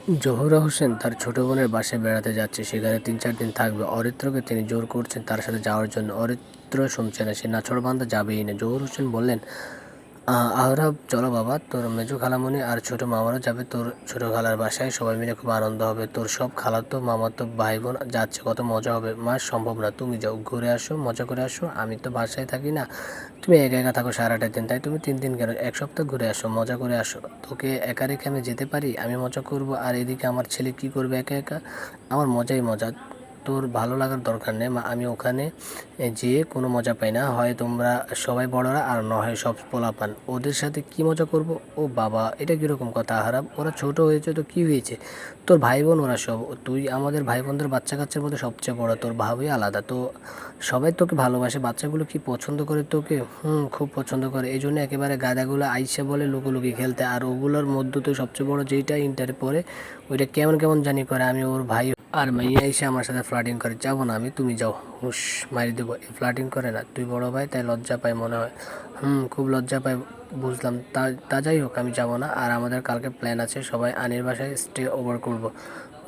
জোহরা হোসেন তার ছোট বোনের বাসায় বেড়াতে যাচ্ছে। সেখানে ৩-৪ দিন থাকবে। অরিত্রকে তিনি জোর করছেন তার সাথে যাওয়ার জন্য। অরিত্র শুনছে না, সে নাছোড়বান্দা যাবেই না। জহুর হোসেন বললেন, আহরাব চলো বাবা, তোর মেজো খালামণি আর ছোট মামারা যাবে তোর ছোট খালার বাসায়। সবাই মিলে খুব আনন্দ হবে। তোর সব খালাতো মামাতো ভাই বোন যাচ্ছে, কত মজা হবে। মা সম্ভব না, তুমি যাও, ঘুরে আসো, মজা করে আসো। আমি তো বাসায় থাকি না, তুমি একা একা থাকো সারাটা দিন, তাই তুমি 3 দিন কেন, 1 সপ্তাহ ঘুরে আসো, মজা করে আসো। তোকে একা রেখে আমি যেতে পারি? আমি মজা করব আর এদিকে আমার ছেলে কি করবে একা একা? আমার মজাই মজা, তোর ভালো লাগার দরকার নেই মা। আমি ওখানে যেয়ে কোনো মজা পাই না। হয় তোমরা সবাই বড়রা আর না হয় সব পোলাপান, ওদের সাথে কি মজা করব? ও বাবা, এটা কীরকম কথা হারাম? ওরা ছোট হয়েছে তো কি হয়েছে? তোর ভাই বোন ওরা সব, তুই আমাদের ভাই বোনদের বাচ্চা কাচ্চার মধ্যে সবচেয়ে বড়, তোর ভাবই আলাদা। তো সবাই তোকে ভালোবাসে, বাচ্চাগুলো কি পছন্দ করে তোকে? খুব পছন্দ করে। এই জন্য একেবারে গাদাগুলো আইসে বলে লুকোলুকি খেলতে। আর ওগুলোর মধ্যে তো সবচেয়ে বড় যেইটা ইন্টারে পড়ে, ওইটা কেমন কেমন জানি করে। আমি ওর ভাই, আর মাইয়া এসে আমার সাথে ফ্লার্টিং করে। যাবো না আমি, তুমি যাও। হুস মারি দেবো। এ ফ্লার্টিং করে না, তুই বড় ভাই তাই লজ্জা পাই মনে হয়। খুব লজ্জা পাই, বুঝলাম। তা যাই হোক, আমি যাবো না। আর আমাদের কালকে প্ল্যান আছে, সবাই আনির বাসায় স্টে ওভার করব।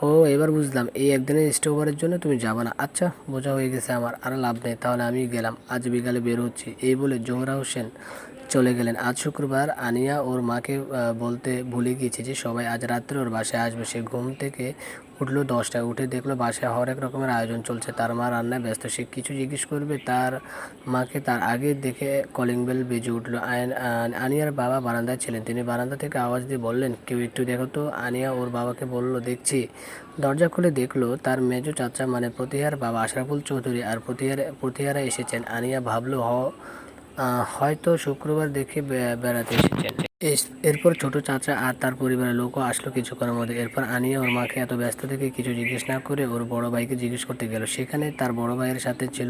ও এবার বুঝলাম, এই একদিনের স্টে ওভারের জন্য তুমি যাবে না। আচ্ছা, বোঝা হয়ে গেছে আমার, আর লাভ নেই, তাহলে আমি গেলাম, আজ বিকালে বের হচ্ছি। এই বলে জোহরা হোসেন চলে গেলেন। আজ শুক্রবার। আনিয়া ওর মাকে বলতে ভুলে গিয়েছে যে সবাই আজ রাত্রে ওর বাসায় আসবে। সে ঘুম থেকে উঠলো 10টায়, উঠে দেখলো বাসায় হরেক রকমের আয়োজন চলছে। তার মা রান্নায় ব্যস্ত। সে কিছু জিজ্ঞেস করবে তার মাকে, তার আগে দেখে কলিং বেল বেজে উঠলো। আনিয়ার বাবা বারান্দায় ছিলেন। তিনি বারান্দা থেকে আওয়াজ দিয়ে বললেন, কেউ একটু দেখো তো। আনিয়া ওর বাবাকে বলল, দেখছি। দরজা খুলে দেখলো তার মেজো চাচা মানে প্রতিহার বাবা আশরাফুল চৌধুরী আর প্রতিহারা এসেছেন। আনিয়া ভাবলো হয়তো শুক্রবার দেখে বেড়াতে এসেছেন। এরপর ছোট চাচা আর তার পরিবারের লোকও আসলো কিছুক্ষণের মধ্যে। এরপর আনিয়া ওর মাকে এত ব্যস্ত থেকে কিছু জিজ্ঞেস না করে ওর বড় ভাইকে জিজ্ঞেস করতে গেল। সেখানে তার বড় ভাইয়ের সাথে ছিল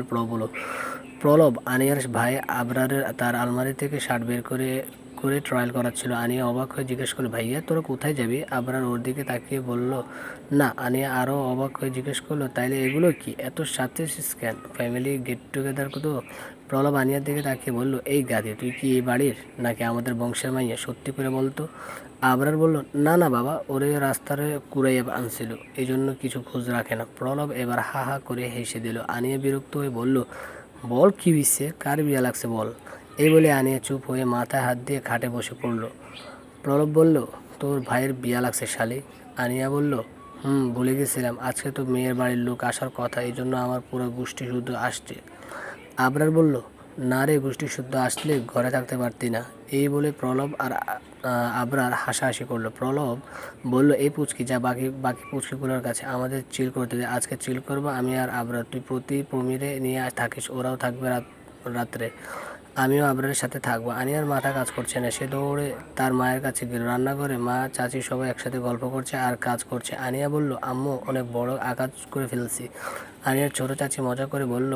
প্রলব। আনিয়ার ভাই আবরারের তার আলমারি থেকে শার্ট বের করে করে ট্রায়াল করাচ্ছিল। আনিয়া অবাক হয়ে জিজ্ঞেস করলো, ভাইয়া তোরা কোথায় যাবি? আবরার ওর দিকে তাকিয়ে বলল, না। আনিয়া আরও অবাক হয়ে জিজ্ঞেস করলো, তাইলে এগুলো কি এত সাথে স্ক্যান, ফ্যামিলি গেট টুগেদার? তো প্রলব আনিয়ার দিকে তাকিয়ে বলল, এই গাধি, তুই কি এই বাড়ির নাকি আমাদের বংশের মাইয়া? সত্যি করে বলতো। আবরার বলল, না না বাবা, ওরে রাস্তারে কুড়াইয়া আনছিল, এই জন্য কিছু খোঁজ রাখে না। প্রলব এবার হা হা করে হেসে দিল। আনিয়া বিরক্ত হয়ে বলল, বল কি হইছে, কার বিয়া লাগছে বল। এই বলে আনিয়া চুপ হয়ে মাথায় হাত দিয়ে খাটে বসে পড়ল। প্রলব বলল, তোর ভাইয়ের বিয়া লাগছে শালি। আনিয়া বলল, ভুলে গেছিলাম, আজকে তো মেয়ের বাড়ির লোক আসার কথা, এই জন্য আমার পুরো গোষ্ঠী শুদ্ধ আসছে। আবরার বলল, না রে, গোষ্ঠী শুদ্ধ আসলে ঘরে থাকতে পারতি না। এই বলে প্রলব আর আবরার হাসাহাসি করলো। প্রলব বলল, এই পুচকি যা, বাকি বাকি পুচকিগুলোর কাছে আমাদের চিল করতে দে। আজকে চিল করবো আমি আর আবরার, তুই প্রমিরে নিয়ে থাকিস, ওরাও থাকবে রাত্রে, আমিও আবরারের সাথে থাকবো। আনিয়ার মাথা কাজ করছে না। সে দৌড়ে তার মায়ের কাছে গেল। রান্নাঘরে মা চাচি সবাই একসাথে গল্প করছে আর কাজ করছে। আনিয়া বলল, আম্মু অনেক বড় আকাজ করে ফেলছি। আনিয়ার ছোট চাচি মজা করে বলল,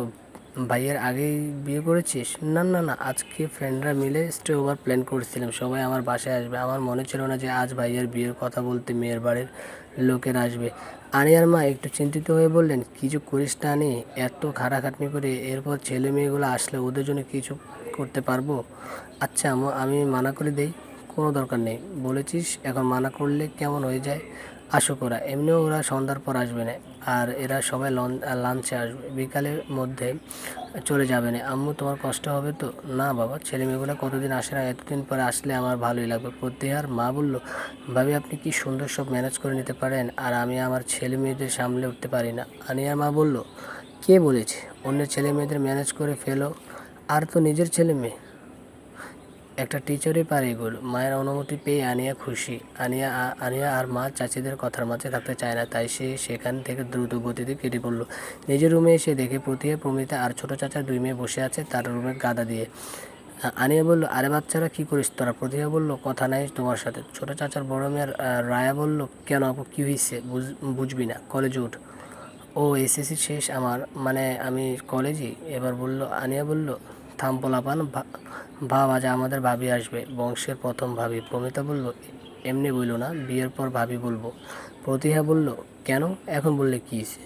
ভাইয়ের আগেই বিয়ে করেছিস? না না না, আজকে ফ্রেন্ডরা মিলে স্টে ওভার প্ল্যান করছিলাম, সবাই আমার বাসায় আসবে। আমার মনে ছিল না যে আজ ভাইয়ের বিয়ের কথা বলতে মেয়ের বাড়ির লোকের আসবে। আনিয়ার মা একটু চিন্তিত হয়ে বললেন, কিছু করিস না আনি, এত খাটাখাটনি করে এরপর ছেলে মেয়েগুলো আসলে ওদের জন্য কিছু করতে পারবো? আচ্ছা আম্মু, আমি মানা করে দেই? কোনো দরকার নেই, বলেছিস, এখন মানা করলে কেমন হয়ে যায়? আসুক ওরা, এমনিও ওরা সন্ধ্যার পর আসবে না, আর এরা সবাই লাঞ্চে আসবে, বিকালের মধ্যে চলে যাবে না। আম্মু তোমার কষ্ট হবে তো? না বাবা, ছেলে মেয়েগুলো কতদিন আসে না, এতদিন পরে আসলে আমার ভালোই লাগবে। প্রতিহার মা বলল, ভাবি আপনি কি সুন্দর সব ম্যানেজ করে নিতে পারেন, আর আমি আমার ছেলে মেয়েদের সামলে উঠতে পারি না। আনিয়ার মা বলল, কে বলেছে অন্যের ছেলে মেয়েদের ম্যানেজ করে ফেলো, আর তো নিজের ছেলে মেয়ে, একটা টিচারই পারে এগুলো। মায়ের অনুমতি পেয়ে আনিয়া খুশি। আনিয়া আর মা চাচিদের কথার মাঝে থাকতে চায় না, তাই সে সেখান থেকে দ্রুত গতিতে কেটে পড়ল। নিজের রুমে এসে দেখে প্রতিহা, প্রমিতা আর ছোট চাচার 2 মেয়ে বসে আছে তার রুমে গাদা দিয়ে। আনিয়া বলল, আরে বাচ্চারা কি করিস তোরা? প্রতিভা বলল, কথা নাই তোমার সাথে। ছোট চাচার বড় মেয়ের রায়া বলল, কেন আপু, কি হয়েছে? বুঝবি না, কলেজে উঠ। ও এসএসসি শেষ আমার, মানে আমি কলেজে। এবার বলল আনিয়া বলল, থাম পোলাপান, ভাব আজ আমাদের ভাবি আসবে, বংশের প্রথম ভাবি। প্রমিতা বলল, এমনি বললো না, বিয়ের পর ভাবি বলবো। প্রতিহা বলল, কেন এখন বললে কী হয়েছে?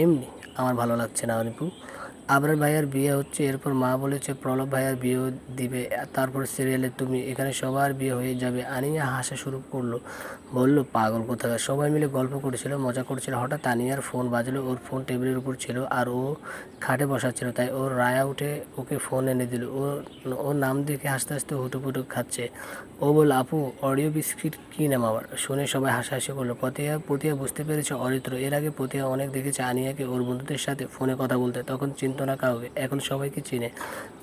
এমনি, আমার ভালো লাগছে না অনিপু। আবরার ভাইয়ার বিয়ে হচ্ছে, এরপর মা বলেছে প্রলব ভাইয়ার বিয়েও দিবে, তারপর সিরিয়ালে তুমি, এখানে সবার বিয়ে হয়ে যাবে। আনিয়া হাসা শুরু করলো, বলল পাগল কোথাকার। সবাই মিলে গল্প করছিল, মজা করছিল। হঠাৎ আনিয়ার ফোন বাজলো। ওর ফোন টেবিলের উপর ছিল আর ও খাটে বসা ছিল, তাই ওর রায়া উঠে ওকে ফোন এনে দিল। ওর নাম দেখে হাসতে হাসতে হুটুপুটু খাচ্ছে। ও বলল, আপু অরিও বিস্কিট কী নাম আবার? শুনে সবাই হাসাহাসি করলো। পতিয়া বুঝতে পেরেছে অরিত্র। এর আগে পতিয়া অনেক দেখেছে আনিয়াকে ওর বন্ধুদের সাথে ফোনে কথা বলতে, তখন চিনত না কাউকে, এখন সবাইকে চিনে।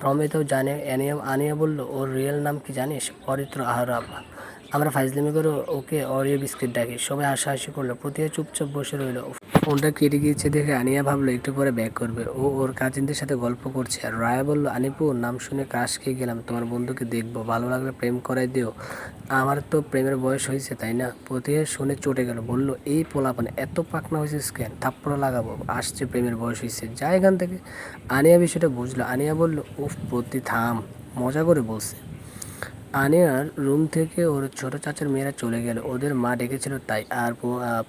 প্রমিতাও জানে। আনিয়া বলল, ওর রিয়েল নাম কি জানিস? অরিত্র আহরাব। আমরা ফাইজলামি করে ওকে অরিও বিস্কিট ডাকি। সবাই হাসাহাসি করলো। পতিয়া চুপচাপ বসে রইল। ফোনটা কেটে গিয়েছে দেখে আনিয়া ভাবলো একটু পরে ব্যাক করবে। ও ওর কাজিনদের সাথে গল্প করছে। আর রায়া বলল, আনিপু নাম শুনে ক্রাশ খেয়ে গেলাম, তোমার বন্ধুকে দেখবো, ভালো লাগলে প্রেম করাই দিও। আমার তো প্রেমের বয়স হয়েছে, তাই না? প্রতিহা শুনে চটে গেল, বলল, এই পোলাপান এত পাকনা হয়েছে স্ক্যান, থাপ্পড় লাগাবো, আসছে প্রেমের বয়স হয়েছে, যা এখান থেকে। আনিয়া বিষয়টা বুঝলো। আনিয়া বলল, উফ প্রতি থাম, মজা করে বলছে। আনিয়ার রুম থেকে ওর ছোট চাচার মেয়েরা চলে গেল, ওদের মা ডেকেছিল তাই। আর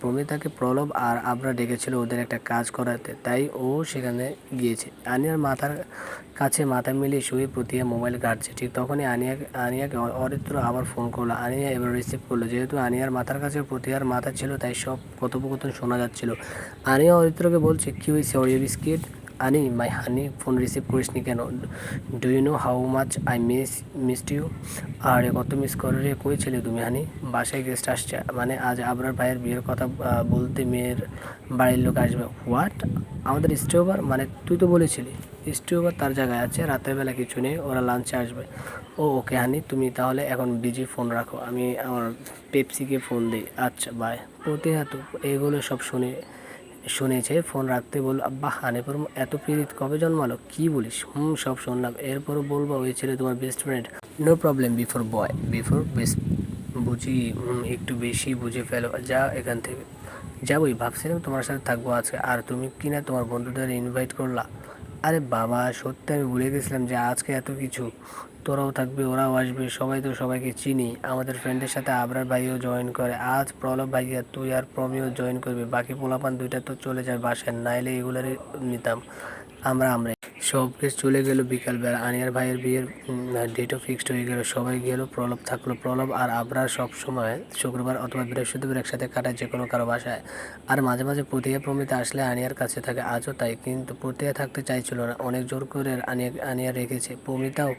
প্রমিতাকে প্রলব আর আবরা ডেকেছিল ওদের একটা কাজ করাতে, তাই ও সেখানে গিয়েছে। আনিয়ার মাথার কাছে মাথা মিলিয়ে শুয়ে প্রতিয়া মোবাইল ঘাঁটছে। ঠিক তখনই আনিয়াকে অরিত্র আবার ফোন করলো। আনিয়া এবার রিসিভ করলো। যেহেতু আনিয়ার মাথার কাছে প্রতিয়ার মাথা ছিল, তাই সব কথোপকথন শোনা যাচ্ছিল। আনিয়া অরিত্রকে বলছে, কী হয়েছে অরিও বিস্কিট? আনি মাই হানি, ফোন রিসিভ করিসনি কেন? Do you know how much I missed you? আরে কত মিস করে রে, কই ছিলে তুমি হানি? বাসায় গেস্ট আসছে, মানে আজ আবরার ভাইয়ের বিয়ের কথা বলতে মেয়ের বাড়ির লোক আসবে। হোয়াট? আমাদের স্টে ওভার? মানে তুই তো বলেছিলি স্টে ওভার তার জায়গায় আছে, রাতের বেলা কিছু নেই, ওরা লাঞ্চে আসবে। ও ওকে হানি, তুমি তাহলে এখন বিজি, ফোন রাখো, আমি আমার পেপসিকে ফোন দিই। আচ্ছা বাই। প্রতিহা তো এগুলো সব শুনেছে, ফোন রাখতে বলল। আব্বা হানিপুর এত পিরিত কবে জন্মালো? কি বলিস? সব শুনলাম। এরপরও বলবো ওই ছেলে তোমার best friend? No problem, before boy before best. বুঝি? একটু বেশি বুঝে ফেলো, যা এখান থেকে। যাবোই, ভাবছিলাম তোমার সাথে থাকবো আজকে, আর তুমি কি না তোমার বন্ধুদের ইনভাইট করলা? আরে বাবা সত্যি আমি ভুলে গেছিলাম যে আজকে এত কিছু। তোরাও থাকবে, ওরাও আসবে, সবাই তো সবাইকে চিনি। আমাদের ফ্রেন্ডের সাথে আবরার ভাইও জয়েন করে, আজ প্রলব ভাইয়া তুই আর প্রমিও জয়েন করবে, বাকি পোলাপান দুইটা তো চলে যায় বাসায়, নাইলে এগুলারই নিতাম আমরা। সব কিছু চলে গেল। বিকালবেলা আনিয়ার ভাইয়ের বিয়ের ডেটও ফিক্সড হয়ে গেল। সবাই গেল, প্রলব থাকলো। প্রলব আর আবরার সব সময় শুক্রবার অথবা বৃহস্পতিবার একসাথে কাটায় যে কোনো কারো বাসায়। আর মাঝে মাঝে প্রতিয়া প্রমিতা আসলে আনিয়ার কাছে থাকে, আজও তাই। কিন্তু প্রতিয়া থাকতে চাইছিল না, অনেক জোর করে আনিয়া রেখেছে। প্রমিতাও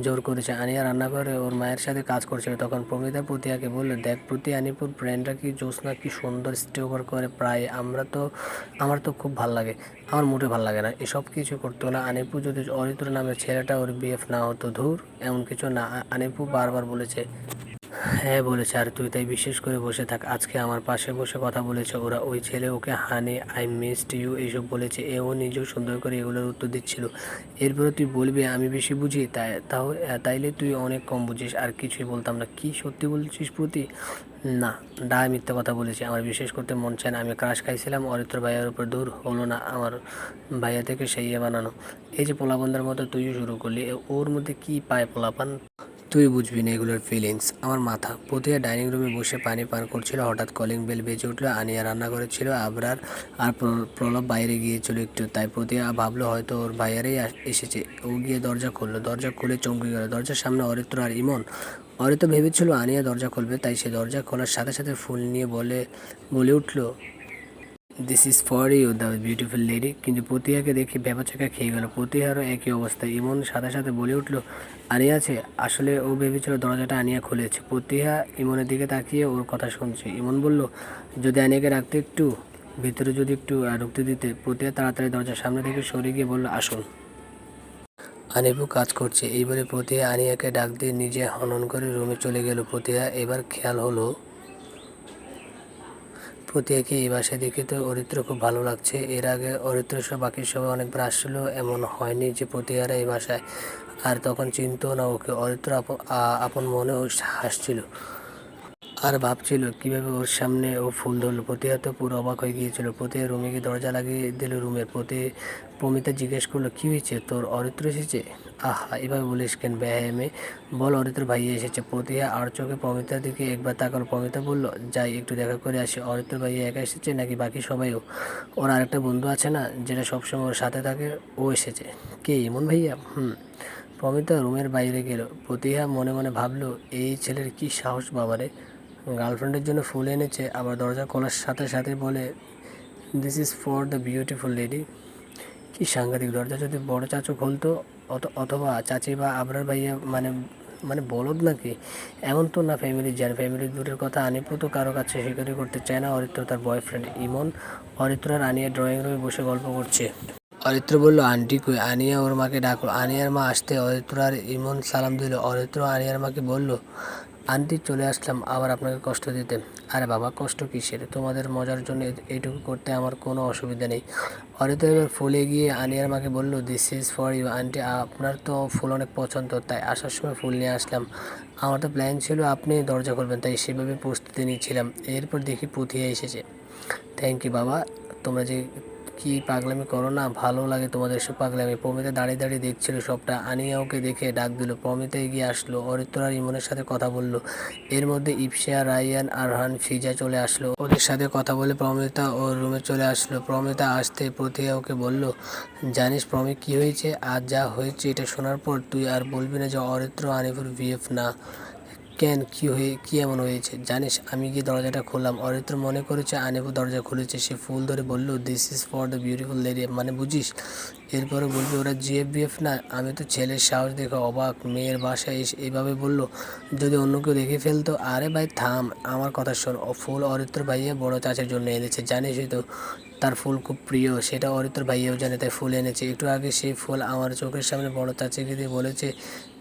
জোর করেছে। আনিয়া রান্নাঘরে ওর মায়ের সাথে কাজ করছিল, তখন প্রমিতা প্রতিয়াকে বলল, দেখ প্রতি, আনিপুর ফ্রেন্ডরা কি জ্যোৎস্না কি সুন্দর স্টে ওভার করে প্রায়, আমার তো খুব ভাল লাগে। আমার মোটে ভাল লাগে না, এসব কিছু করতো না। আনিপু যদি অরিত্র নামের ছেলেটা ওর বিএফ না হতো, ধুর এমন কিছু না। আনিপু বারবার বলেছে। হ্যাঁ বলেছে, আর তুই তাই বিশেষ করে বসে থাক। আজকে আমার পাশে বসে কথা বলেছে ওরা, ওই ছেলে ওকে হানি আই মিসড ইউ এইসব বলেছে। ও নিজেও সুন্দর করে এগুলোর উত্তর দিচ্ছিল। এরপরে তুই বলবি আমি বেশি বুঝি, তাইলে তুই অনেক কম বুঝিস। আর কিছুই বলতাম না। কি সত্যি বলছিস প্রতি? না, মিথ্যা কথা বলেছি, আমার বিশেষ করতে মন চায় না। আমি ক্রাশ খাইছিলাম অরিত্র ভাইয়ার উপর, দূর হলো না আমার ভাইয়া থেকে সেই বানানো। এই যে পোলাপানদের মতো তুইও শুরু করলি, ওর মধ্যে কি পায় পোলাপান? তুই বুঝবি না এগুলোর ফিলিংস। আমার মাথা। প্রতিয়া ডাইনিং রুমে বসে পানি পান করছিল, হঠাৎ কলিং বেল বেজে উঠলো। আনিয়া রান্নাঘরে ছিল, আবরার আর প্রলব বাইরে গিয়েছিল একটু, তাই প্রতিয়া ভাবলো হয়তো ওর ভাইয়ারাই এসেছে। ও গিয়ে দরজা খুললো, দরজা খুলে চমকে গেল। দরজার সামনে অরিত্র আর ইমন। অরিত্র ভেবেছিল আনিয়া দরজা খুলবে, তাই সে দরজা খোলার সাথে সাথে ফুল নিয়ে বলে উঠলো, this is for you the beautiful lady. কিন্তু প্রতিহাকে দেখে ভ্যাবাচ্যাকা খেয়ে গেল। প্রতিহারও একই অবস্থা। ইমন সাথে সাথে বলে উঠলো, আনিয়া আছে? আসলে ও ভেবেছিল দরজাটা আনিয়া খুলেছে। প্রতিহা ইমনের দিকে তাকিয়ে ওর কথা শুনছে। ইমন বলল, যদি আনিয়াকে রাখতে একটু, ভিতরে যদি একটু ঢুকতে দিতে। প্রতিহা তাড়াতাড়ি দরজার সামনে থেকে সরে গিয়ে বলল, আসুন, আনিপু কাজ করছে। এই বলে প্রতিহা আনিয়াকে ডাক দিয়ে নিজে হনন করে রুমে চলে গেল। প্রতিহা এবার খেয়াল হলো প্রতিয়াকে এই বাসায় দেখে তো অরিত্র খুব ভালো লাগছে। এর আগে অরিত্র সব বাকি সবাই অনেকবার আসছিল, এমন হয়নি যে প্রতিহারা এই বাসায়। আর তখন চিনতো না ওকে। অরিত্র আপন মনেও হাসছিল। আর ভাবছিল কিভাবে ওর সামনে ও ফুল ধরলো। প্রতিহা তো পুরো অবাক হয়ে গিয়েছিল। প্রতিহা রুমে গিয়ে দরজা লাগিয়ে দিল রুমের। প্রমিতা জিজ্ঞেস করলো, কি হয়েছে তোর, অরিত্র এসেছে? আহা, এভাবে বলিস কেন ব্যায়ামে, বল অরিত্র ভাইয়া এসেছে। প্রতিহা আর চোখে প্রমিতার দিকে একবার তাকালো। প্রমিতা বলল, যাই একটু দেখা করে আসি। অরিত্র ভাইয়া একা এসেছে নাকি বাকি সবাইও? ওর আরেকটা বন্ধু আছে না, যেটা সবসময় ওর সাথে থাকে, ও এসেছে। কে, ইমন ভাইয়া? প্রমিতা রুমের বাইরে গেল। প্রতিহা মনে মনে ভাবলো, এই ছেলের কি সাহস বাবারে, গার্লফ্রেন্ডের জন্য ফুল এনেছে, আবার দরজা খোলার সাথে সাথে বলে, this is for the beautiful lady. কি সাংঘাতিক। দরজা যদি বড় চাচু খুলতো, অথবা চাচি বা আবরার ভাইয়া, মানে মানে বলদ নাকি? এমন তো না ফ্যামিলির জ্ঞান। ফ্যামিলির দূরের কথা, আনিপু তো কারো কাছে স্বীকারই করতে চায় না অরিত্র তার বয়ফ্রেন্ড। ইমন, অরিত্র আর আনিয়া ড্রয়িং রুমে বসে গল্প করছে। অরিত্র বলল, আন্টি কই? আনিয়া ওর মাকে ডাকলো। আনিয়ার মা আসতে অরিত্র আর ইমন সালাম দিল। অরিত্র আনিয়ার মাকে বলল, আন্টি চলে আসলাম আবার আপনাকে কষ্ট দিতে। আরে বাবা, কষ্ট কিসের, তোমাদের মজার জন্য এইটুকু করতে আমার কোনো অসুবিধা নেই। অরিত্র এবার ফুলে গিয়ে আনিয়ার মাকে বলল, this is for you aunty, আপনার তো ফুল অনেক পছন্দ, তাই আসার সময় ফুল নিয়ে আসলাম। আমার তো প্ল্যান ছিল আপনি দরজা করবেন, তাই সেভাবে প্রস্তুতি নিচ্ছিলাম। এরপর দেখি পুথিয়া এসেছে। থ্যাংক ইউ বাবা, তোমরা যে কি পাগলামি করো না, ভালো লাগে তোমাদের সব পাগলামি। প্রমিতা দাঁড়িয়ে দাঁড়িয়ে দেখছিল সবটা। আনিয়া ওকে দেখে ডাক দিল। প্রমিতা এগিয়ে আসলো, অরিত্র আর ইমনের সাথে কথা বলল। এর মধ্যে ইপসিয়া, রায়ান, আরহান, ফিজা চলে আসলো। ওদের সাথে কথা বলে প্রমিতা ওর রুমে চলে আসলো। প্রমিতা আসতে প্রতিহা ওকে বলল, জানিস প্রমি কি হয়েছে? আজ যা হয়েছে এটা শোনার পর তুই আর বলবি না যে অরিত্র আনিফুর বিএফ না। কেন, কি এমন হয়েছে? জানিস, আমি গিয়ে দরজাটা খুললাম, অরিত্র মনে করেছে আনিফু দরজা খুলেছে। সে ফুল ধরে বলল, this is for the beautiful lady, মানে বুঝিস? এরপরে বলবি ওরা জিএফবিএফ না? আমি তো ছেলের সাহস দেখে অবাক। মেয়ের বাসায় এসে এইভাবে বলল, যদি অন্য কেউ দেখে ফেলতো। আরে ভাই থাম, আমার কথা শোন। ফুল অরিত্র ভাইয়া বড় চাচের জন্য এনেছে, জানিসই তো তার ফুল খুব প্রিয়, সেটা অরিত্র ভাইয়াও জানে, তাই ফুল এনেছে। একটু আগে সেই ফুল আমার চোখের সামনে বড় চাচিকে দিয়ে বলেছে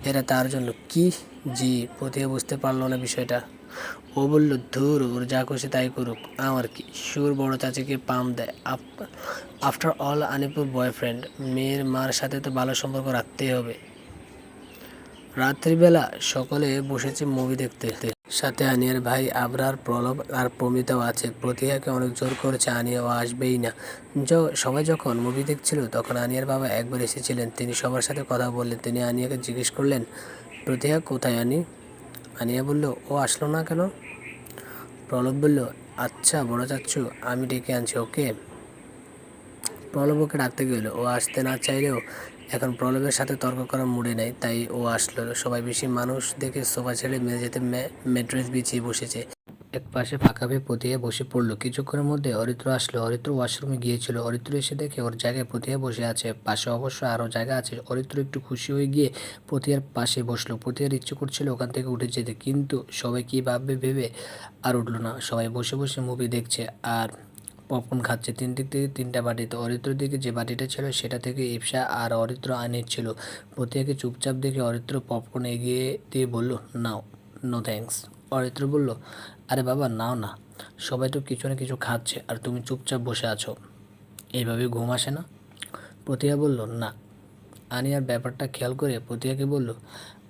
এরা তার জন্য। কি? জি। প্রতিভা বুঝতে পারলো না বিষয়টা। ও বলল, ধুর, ওর যা খুশি তাই করুক, আমার কি। সুর বড় চাচিকে পাম দেয়। আফটার অল আনিপুর বয়ফ্রেন্ড, মেয়ের মার সাথে তো ভালো সম্পর্ক রাখতেই হবে। রাত্রিবেলা সকলে বসেছে মুভি দেখতে। সাথে আনিয়ার ভাই আবরার, প্রলব আর প্রমিতাও আছে। প্রতিহাকে অনেক জোর করেছে, আনিয়াও আসবেই না। সবাই যখন মুভি দেখছিল তখন আনিয়ার বাবা একবার এসেছিলেন। তিনি সবার সাথে কথা বললেন। তিনি আনিয়াকে জিজ্ঞেস করলেন, প্রতিহা কোথায় আনি? আনিয়া বলল, ও আসলো না কেন? প্রলব বলল, আচ্ছা বড় চাচ্ছু, আমি ডেকে আনছি ওকে। প্রলব ওকে ডাকতে গেল। ও আসতে না চাইলেও এখন প্রলবের সাথে তর্ক করার মুডে নেই, তাই ও আসলো। সবাই বেশি মানুষ দেখে সোফা ছেড়ে মেঝেতে ম্যাট্রেস বিছিয়ে বসেছে। এক পাশে ফাঁকা পেয়ে প্রতিহা বসে পড়লো। কিছুক্ষণের মধ্যে অরিত্র আসলো। অরিত্র ওয়াশরুমে গিয়েছিল। অরিত্র এসে দেখে ওর জায়গায় প্রতিহা বসে আছে। পাশে অবশ্য আরও জায়গা আছে। অরিত্র একটু খুশি হয়ে গিয়ে প্রতিহার পাশে বসলো। প্রতিহার ইচ্ছে করছিল ওখান থেকে উঠে যেতে, কিন্তু সবাই কী ভাববে ভেবে আর উঠলো না। সবাই বসে বসে মুভি দেখছে আর পপকর্ন খাচ্ছে। তিন দিক থেকে তিনটা বাটিতে। অরিত্রর দিকে যে বাটিটা ছিল সেটা থেকে ইপসা আর অরিত্র আনিয়েছিল। প্রতিহাকে চুপচাপ দেখে অরিত্র পপকর্ন এগিয়ে দিয়ে বলল, নাও। No thanks. অরিত্র বলল, আরে বাবা নাও না, সবাই তো কিছু না কিছু খাচ্ছে আর তুমি চুপচাপ বসে আছো, এইভাবে ঘুম আসে না? প্রতিহা বলল, না। আনিয়ার ব্যাপারটা খেয়াল করে প্রতিহাকে বলল,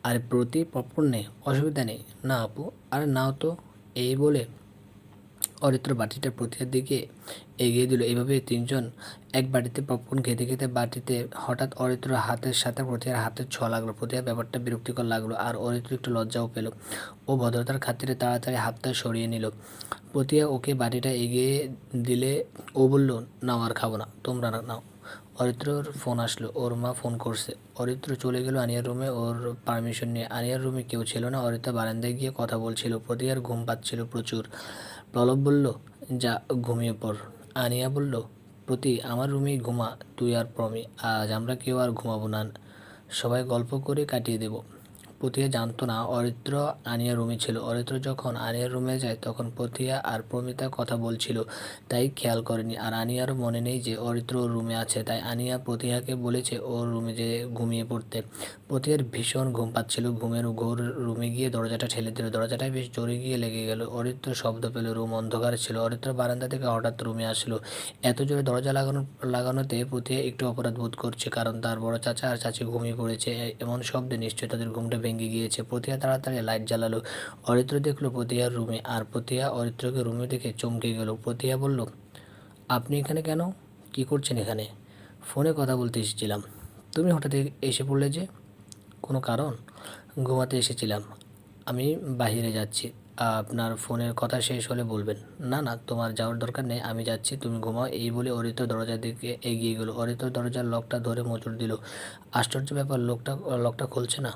আরে পপকর্ন নেই, অসুবিধা নেই না আপু, আরে নাও তো। এই বলে অরিত্র বাটিটা প্রতিহার দিকে এগিয়ে দিল। এভাবে তিনজন এক বাটিতে পপকর্ন খেতে খেতে বাটিতে হঠাৎ অরিত্র হাতের সাথে প্রতিহার হাতের ছোঁয়া লাগলো। প্রতিহার ব্যাপারটা বিরক্তিকর লাগলো আর অরিত্র একটু লজ্জাও পেল। ও ভদ্রতার খাতিরে তাড়াতাড়ি হাতটা সরিয়ে নিল। প্রতিহা ওকে বাটিটা এগিয়ে দিলে ও বলল, নাও, আর খাবো না, তোমরা নাও। অরিত্রর ফোন আসলো, ওর মা ফোন করছে। অরিত্র চলে গেল আনিয়ার রুমে ওর পারমিশন নিয়ে। আনিয়ার রুমে কেউ ছিল না। অরিত্র বারান্দায় গিয়ে কথা বলছিল। প্রতিহার ঘুম পাচ্ছিল প্রচুর। প্রলব বলল, যা ঘুমিয়ে পড়। আনিয়া বলল, আমার রুমেই ঘুমা তুই আর প্রমি, আজ আমরা কেউ আর ঘুমাবো না, সবাই গল্প করে কাটিয়ে দেব। প্রতিহা জানতো না অরিত্র আনিয়ার রুমে ছিল। অরিত্র যখন আনিয়ার রুমে যায় তখন প্রতিহা আর প্রমিতা কথা বলছিল, তাই খেয়াল করেনি। আর আনিয়ারও মনে নেই যে অরিত্র ওর রুমে আছে, তাই আনিয়া প্রতিহাকে বলেছে ওর রুমে যে ঘুমিয়ে পড়তে। প্রতিহার ভীষণ ঘুম পাচ্ছিল। ঘুমের ঘোর রুমে গিয়ে দরজাটা ঠেলে দিল। দরজাটায় বেশ জোরে গিয়ে লেগে গেল। অরিত্র শব্দ পেল। রুম অন্ধকার ছিল। অরিত্র বারান্দা থেকে হঠাৎ রুমে আসলো। এত জোরে দরজা লাগানোতে প্রতিহা একটু অপরাধ বোধ করছে, কারণ তার বড় চাচা আর চাচি ঘুমিয়ে পড়েছে। এমন শব্দে নিশ্চয়ই তাদের ঘুমটা ভেঙে ভেঙে গিয়েছে। প্রতিয়া তাড়াতাড়ি লাইট জ্বালালো। অরিত্র দেখলো প্রতিয়ার রুমে, আর প্রতিয়া অরিত্রকে রুমে দেখে চমকে গেল। প্রতিয়া বলল, আপনি এখানে কেন? কি করছেন এখানে? ফোনে কথা বলতে এসেছিলাম। তুমি হঠাৎ এসে পড়লে যে? কোনো কারণ? ঘুমাতে এসেছিলাম। আমি বাইরে যাচ্ছি, আপনার ফোনের কথা শেষ হলে বলবেন। না না, তোমার যাওয়ার দরকার নেই, আমি যাচ্ছি, তুমি ঘুমাও। এই বলে অরিত্র দরজার দিকে এগিয়ে গেল। অরিত্র দরজার লকটা ধরে মোচড় দিল। আশ্চর্য ব্যাপার, লকটা খুলছে না।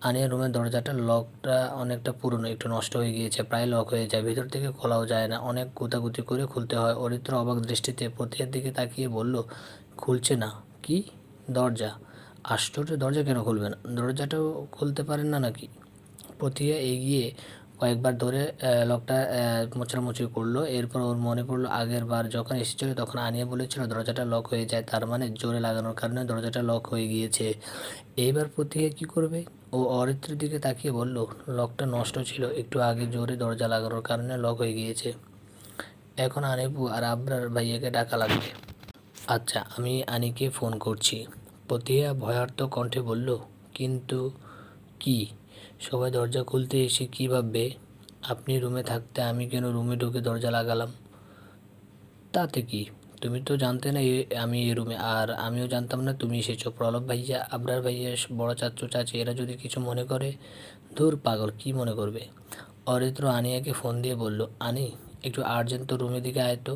আনিয়া রুমের দরজাটা লকটা অনেকটা পুরনো, একটু নষ্ট হয়ে গিয়েছে, প্রায় লক হয়ে যায়, ভিতর থেকে খোলাও যায় না, অনেক গুতাগুতি করে খুলতে হয়। অরিত্র অবাক দৃষ্টিতে প্রতিয়ার দিকে তাকিয়ে বলল, খুলছে না? কি দরজা? আশ্চর্য, দরজা কেন খুলবে না? দরজাটাও খুলতে পারেন না নাকি? প্রতিয়া এগিয়ে কয়েকবার ধরে লকটা মোছামুছি করলো। এরপর ওর মনে পড়লো আগের বার যখন এসেছিল তখন আনিয়া বলেছিল দরজাটা লক হয়ে যায়, তার মানে জোরে লাগানোর কারণে দরজাটা লক হয়ে গিয়েছে। এইবার প্রতিয়া কী করবে? ও অরিত্রের দিকে তাকিয়ে বলল, লকটা নষ্ট ছিল, একটু আগে জোরে দরজা লাগানোর কারণে লক হয়ে গিয়েছে। এখন আনিবু আর আবরার ভাইয়াকে ডাকা লাগবে। আচ্ছা, আমি আনিকে ফোন করছি। প্রতিয়া ভয়ার্ত কণ্ঠে বলল, কিন্তু কি? সবাই দরজা খুলতে এসে কী ভাববে? আপনি রুমে থাকতে আমি কেন রুমে ঢুকে দরজা লাগালাম? তাতে কি? তুমি তো জানতে না আমি এই রুমে, আর আমিও জানতাম না তুমি এসেছো। প্রলব ভাইয়া, আবরার ভাইয়া, বড় চাচু চাচি এরা যদি কিছু মনে করে? ধুর পাগল, কি মনে করবে? অরিত্র আনিয়াকে ফোন দিয়ে বলল, আনি একটু আর্জেন্ট তো রুমের দিকে আয় তো,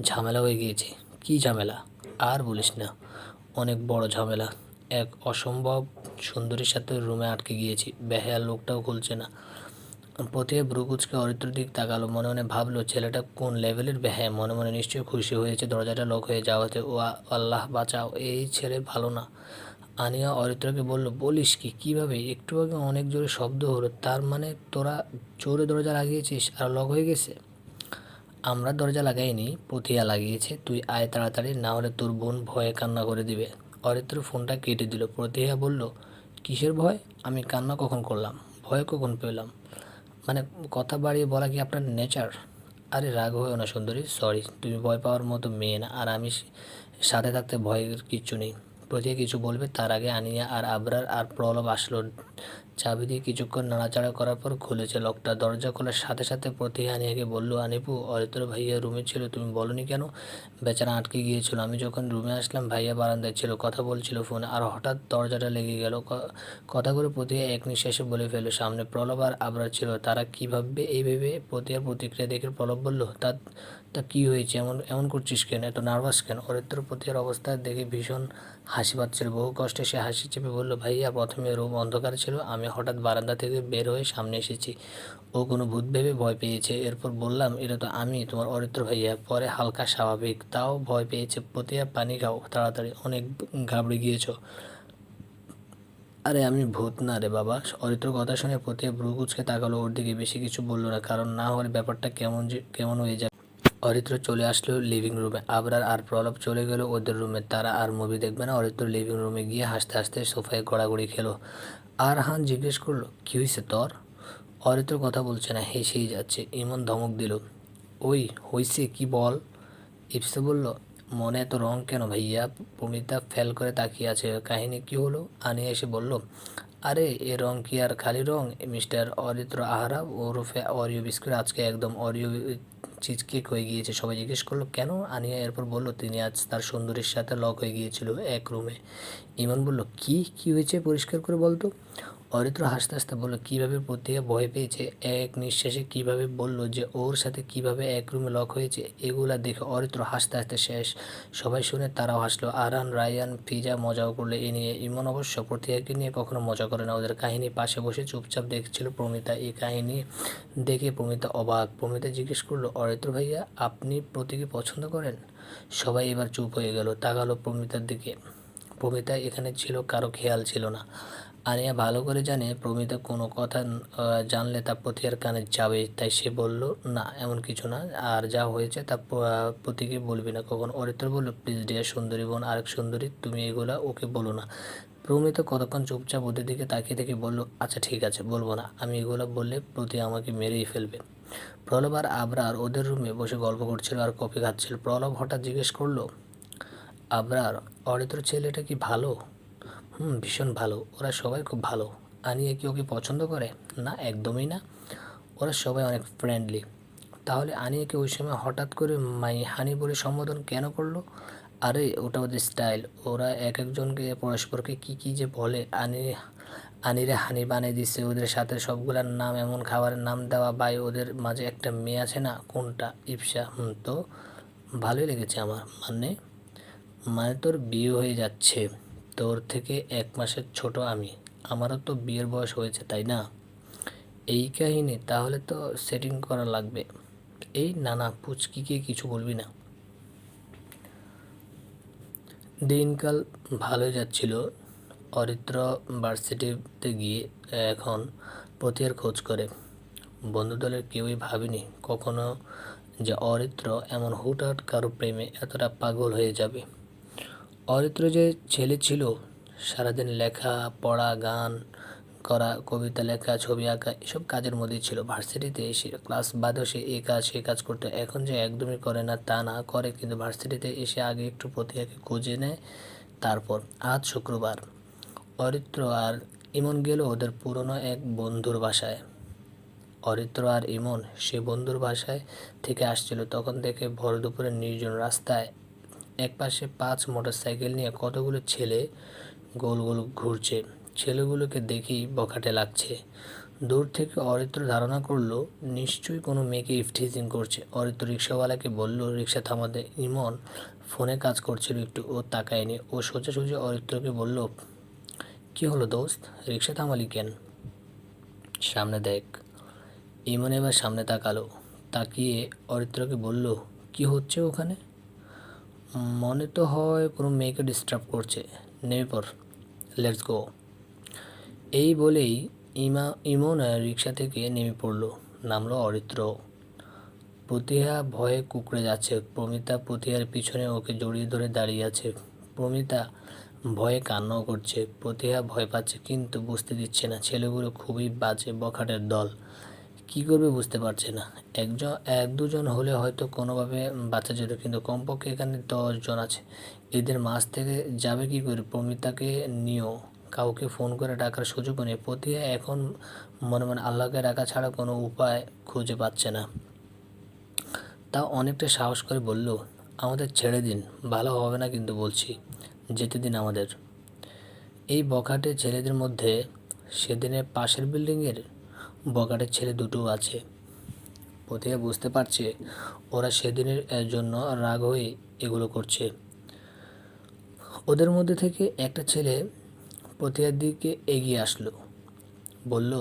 ঝামেলা হয়ে গিয়েছে। কি ঝামেলা? আর বলিস না, অনেক বড় ঝামেলা। এক অসম্ভব সুন্দরীর সাথে রুমে আটকে গিয়েছি, বেহায়া লোকটাও খুলছে না। প্রতিয়া ভ্রুকুচকে অরিত্রের দিক তাকালো, মনে মনে ভাবলো ছেলেটা কোন লেভেলের বেহায়া। মনে মনে নিশ্চয়ই খুশি হয়েছে দরজাটা লক হয়ে যাওয়াতে। ও আল্লাহ বাঁচাও, এই ছেলে ভালো না। আনিয়া অরিত্রকে বলল, বলিস কি? কীভাবে? একটু আগে অনেক জোরে শব্দ হলো, তার মানে তোরা জোরে দরজা লাগিয়েছিস আর লক হয়ে গেছে? আমরা দরজা লাগাইনি, প্রতিয়া লাগিয়েছে। তুই আয় তাড়াতাড়ি, না হলে তোর বোন ভয়ে কান্না করে দিবে। অরিত্র ফোনটা কেটে দিল। প্রতিয়া বলল, কিসের ভয়? আমি কান্না কখন করলাম? ভয় কখন পেলাম? মানে কথা বাড়িয়ে বলা কি আপনার নেচার? আরে রাগ হয়েও না সুন্দরী, সরি, তুমি ভয় পাওয়ার মতো মেয়ে না, আর আমি সাথে থাকতে ভয়ের কিচ্ছু নেই। প্রতিয়া কিছু বলবে তার আগে আনিয়া আর আবরার আর প্রলব আসলো। চাবি দিয়ে কিছুক্ষণ নাড়াচাড়া করার পর খুলেছে লকটা। দরজা খোলার সাথে সাথে প্রতিয়া আনিয়াকে বলল, আনিপু, অরিত্র ভাইয়া রুমে ছিল, তুমি বলনি কেন? বেচারা আটকে গিয়েছিল। আমি যখন রুমে আসলাম ভাইয়া বারান্দায় ছিল, কথা বলছিল ফোনে, আর হঠাৎ দরজাটা লেগে গেল। কথাগুলো প্রতিয়া এক নিঃশ্বাসে বলে ফেলল। সামনে প্রলব আর আবরার ছিল, তারা কী ভাববে এই ভেবে প্রতিয়ার প্রতিক্রিয়া দেখে প্রলব বলল, তা তা কী হয়েছে? এমন এমন করছিস কেন? এত নার্ভাস কেন? অরিত্র প্রতিয়ার অবস্থা দেখে ভীষণ হাসি পাচ্ছিল। বহু কষ্টে সে হাসি চেপে বলল, ভাইয়া, প্রথমে রুম অন্ধকার ছিল, আমি হঠাৎ বারান্দা থেকে বের হয়ে সামনে এসেছি, ও কোনো ভূত ভেবে ভয় পেয়েছে। এরপর বললাম, এটা তো আমি, তোমার অরিত্র ভাইয়া। পরে হালকা স্বাভাবিক, তাও ভয় পেয়েছে। প্রতিয়া, পানি খাও তাড়াতাড়ি, অনেক ঘাবড়ে গিয়েছো। আরে আমি ভূত না রে বাবা। অরিত্র কথা শুনে প্রতিয়া ভ্রু কুঁচকে তাকালো ওর দিকে, বেশি কিছু বললো না, কারণ না হলে ব্যাপারটা কেমন হয়ে যাবে। অরিত্র চলে আসলো লিভিং রুমে। আবরার আর প্রলব চলে গেল ওদের রুমে। তারা আর মুভি দেখবে না। অরিত্র লিভিং রুমে গিয়ে হাসতে হাসতে সোফায় গড়াগড়ি খেলো। আর হান জিজ্ঞেস করলো, কী হয়েছে তোর? অরিত্র কথা বলছে না, হেসেই যাচ্ছে। ইমন ধমক দিল, ওই হইছে কি বল? ইপসে বলল, মনে এত রং কেন ভাইয়া? প্রমিতা ফেল করে তাকিয়ে আছে, কাহিনী কি হলো? আনিয়া এসে বলল, আরে এ রং কি আর খালি রং? মিস্টার অরিত্র আহারা ওরফে অরিও বিস্কুট আজকে একদম অরিও চিজ কেক হয়ে গিয়েছে। সবাই জিজ্ঞেস করলো কেন? আনিয়া এরপর বলল, তিনি আজ তার সুন্দরীর সাথে লক হয়ে গিয়েছিল এক রুমে। ইমন বলল, কি হয়েছে পরিষ্কার করে বলতো? অরিত্র হাসতে হাসতে বলল, কীভাবে? প্রত্যেকে ভয় পেয়েছে। এক নিঃশ্বাসে কীভাবে বলল যে ওর সাথে কীভাবে এক রুমে লক হয়েছে। এগুলা দেখে অরিত্র হাসতে হাসতে শেষ। সবাই শুনে তারাও হাসলো। আরহান, রায়ান, ফিজা মজাও করলো এ নিয়ে। ইমন অবশ্য প্রত্যেককে নিয়ে কখনো মজা করে না। ওদের কাহিনী পাশে বসে চুপচাপ দেখছিল প্রমিতা। এই কাহিনী দেখে প্রমিতা অবাক। প্রমিতা জিজ্ঞেস করলো, অরিত্র ভাইয়া, আপনি প্রতীকে পছন্দ করেন? সবাই এবার চুপ হয়ে গেল, তাকালো প্রমিতার দিকে। প্রমিতা এখানে ছিল, কারো খেয়াল ছিল না। আনিয়া ভালো করে জানে প্রমিতা কোনো কথা জানলে তা প্রতিয়ার কানে যাবে, তাই সে বলল, না এমন কিছু না, আর যা হয়েছে তা প্রতীকে বলবি না কখন। অরিত্র বলল, প্লিজ ডিয়ার সুন্দরী বোন, আরেক সুন্দরী, তুমি এগুলা ওকে বলো না। প্রমিতা কতক্ষণ চুপচাপ ওদের দিকে তাকিয়ে থেকে বলল, আচ্ছা ঠিক আছে, বলবো না। আমি এগুলো বললে প্রতি আমাকে মেরেই ফেলবে। প্রলব আর আবরার ওদের রুমে বসে গল্প করছিল আর কফি খাচ্ছিল। প্রলব হঠাৎ জিজ্ঞেস করলো, আবরার, অরিত্র ছেলেটা কি ভালো? ভীষণ ভালো, ওরা সবাই খুব ভালো। আনিয়া কি ওকে পছন্দ করে? না, একদমই না। ওরা সবাই অনেক ফ্রেন্ডলি। তাহলে আনিয়াকে ওই সময় হঠাৎ করে মাই হানি বলে সম্বোধন কেন করলো? আরে ওটা ওদের স্টাইল। ওরা এক একজনকে পরস্পরকে কী কী যে বলে। আনিরে হানি বানিয়ে দিচ্ছে, ওদের সাথে সবগুলার নাম, এমন খাবারের নাম দেওয়া। বাই ওদের মাঝে একটা মেয়ে আছে না, কোনটা? ইপসা। তো ভালোই লেগেছে আমার। মানে মানে তোর বিয়ে হয়ে যাচ্ছে, তোর থেকে 1 মাসের ছোট আমি, আমারও তো বিয়ের বয়স হয়েছে, তাই না? এই কাহিনী তাহলে তো সেটিং করা লাগবে। এই না না, পুচকিকে কিছু বলবি না। দিনকাল ভালোই যাচ্ছিল। অরিত্র ভার্সিটিতে গিয়ে এখন প্রতিহার খোঁজ করে। বন্ধুদলের কেউই ভাবেনি কখনো যে অরিত্র এমন হুটহাট কারো প্রেমে এতটা পাগল হয়ে যাবে। অরিত্র যে ছেলে ছিল, সারাদিন লেখা পড়া, গান করা, কবিতা লেখা, ছবি আঁকা, এসব কাজের মধ্যেই ছিল। ভার্সিটিতে এসে ক্লাস বাদেও সে এই কাজ সেই কাজ করতো। এখন যে একদমই করে না তা না, করে, কিন্তু ভার্সিটিতে এসে আগে একটু প্রতিহাকে খুঁজে নেয়। তারপর আজ শুক্রবার অরিত্র আর ইমন গেল ওদের পুরনো এক বন্ধুর বাসায়। অরিত্র আর ইমন সে বন্ধুর বাসায় থেকে আসছিল তখন দেখে ভর দুপুরে নির্জন রাস্তায় একপাশে 5 মোটরসাইকেল নিয়ে কতগুলো ছেলে গোল গোল ঘুরছে। ছেলেগুলোকে দেখেই বখাটে লাগছে। দূর থেকে অরিত্র ধারণা করলো নিশ্চয়ই কোনো মেয়েকে ইফটিজিং করছে। অরিত্র রিক্সাওয়ালাকে বলল রিক্সা থামাতে। ইমন ফোনে কাজ করছিল একটু, ও তাকায়নি। ও সোজাসুজি অরিত্রকে বলল, কি হলো দোস্ত, রিক্সা থামালি কেন? সামনে দেখ। ইমন এবার সামনে তাকালো। তাকিয়ে অরিত্রকে বলল, কি হচ্ছে ওখানে? মনে তো হয় কোনো মেয়েকে ডিস্টার্ব করছে। নেমে পড়, লেটস গো। এই বলেই ইমন রিক্সা থেকে নেমে পড়ল। নামলো অরিত্র। প্রতিহা ভয়ে কুঁকড়ে যাচ্ছে। প্রমিতা প্রতিহার পিছনে ওকে জড়িয়ে ধরে দাঁড়িয়ে আছে। প্রমিতা ভয়ে কান্নাও করছে। প্রতিহা ভয় পাচ্ছে কিন্তু বুঝতে দিচ্ছে না। ছেলেগুলো খুবই বাজে, বখাটের দল। কী করবে বুঝতে পারছে না। এক দুজন হলে হয়তো কোনোভাবে বাঁচা যেত, কিন্তু কমপক্ষে এখানে 10 জন আছে। এদের মাঝ থেকে যাবে কি করে? প্রমিতাকে নিয়েও কাউকে ফোন করে ডাকার সুযোগ নেই। প্রতিহা এখন মনে মনে আল্লাহকে ডাকা ছাড়া কোনো উপায় খুঁজে পাচ্ছে না। তাও অনেকটা সাহস করে বলল, আমাদের ছেড়ে দিন, ভালো হবে না কিন্তু বলছি, যেতে দিন আমাদের। এই বখাটে ছেলেদের মধ্যে সেদিনের পাশের বিল্ডিংয়ের বখাটের ছেলে দুটোও আছে। প্রতিহা বুঝতে পারছে ওরা সেদিনের জন্য রাগ হয়ে এগুলো করছে। ওদের মধ্যে থেকে একটা ছেলে প্রতিহার দিকে এগিয়ে আসলো। বলল,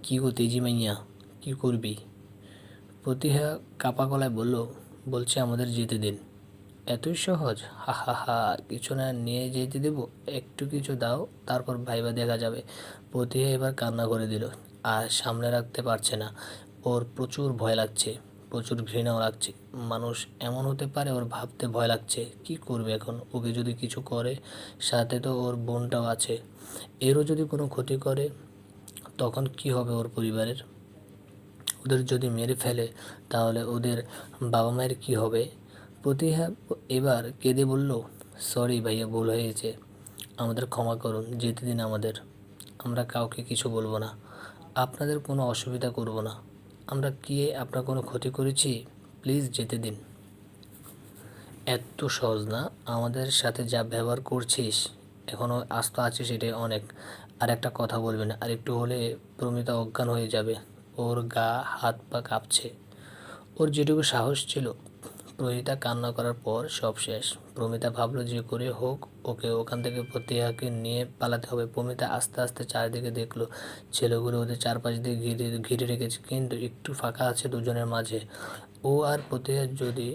কি গো তেজি মাইয়া, কি করবি? প্রতিহা কাপা গলায় বলছে আমাদের যেতে দিন। এতই সহজ? হা হা হা, কিছু না নিয়ে যেতে দেবো, একটু কিছু দাও, তারপর ভাইবা দেখা যাবে। প্রতিহা এবার কান্না করে দিল। আর সামনে রাখতে পারছে না। ওর প্রচুর ভয় লাগছে, প্রচুর ঘৃণাও লাগছে। মানুষ এমন হতে পারে, ওর ভাবতে ভয় লাগছে। কি করবে এখন? ওকে যদি কিছু করে, সাথে তো ওর বোনটাও আছে, এরও যদি কোনো ক্ষতি করে তখন কি হবে ওর পরিবারের? ওদের যদি মেরে ফেলে তাহলে ওদের বাবা মায়ের কী হবে? প্রতিহা এবার কেঁদে বলল, সরি ভাইয়া, ভুল হয়েছে, আমাদের ক্ষমা করুন, যেতে দিন আমাদের। আমরা কাউকে কিছু বলবো না, আপনাদের কোনো অসুবিধা করব না। আমরা কি আপনার কোনো ক্ষতি করেছি? প্লিজ যেতে দিন। এত সহজ না, আমাদের সাথে যা ব্যবহার করছিস, এখনও আস্ত আছিস, এটাই অনেক। আর একটা কথা বলবেন, আর একটু হলে প্রমিতা অজ্ঞান হয়ে যাবে। ওর গা হাত পা কাঁপছে। ওর যেটুকু সাহস ছিল। প্রমিতা কান্না করার পর সব শেষ। প্রমিতা ভাবলো যে করে হোক ওকে ওখান থেকে প্রতিহাকে নিয়ে পালাতে হবে। প্রমিতা আস্তে আস্তে চারিদিকে দেখলো। ছেলেগুলো ওদের চারপাশ দিয়ে ঘিরে রেখেছে, কিন্তু একটু ফাঁকা আছে দুজনের মাঝে। ও আর প্রতিহা যদি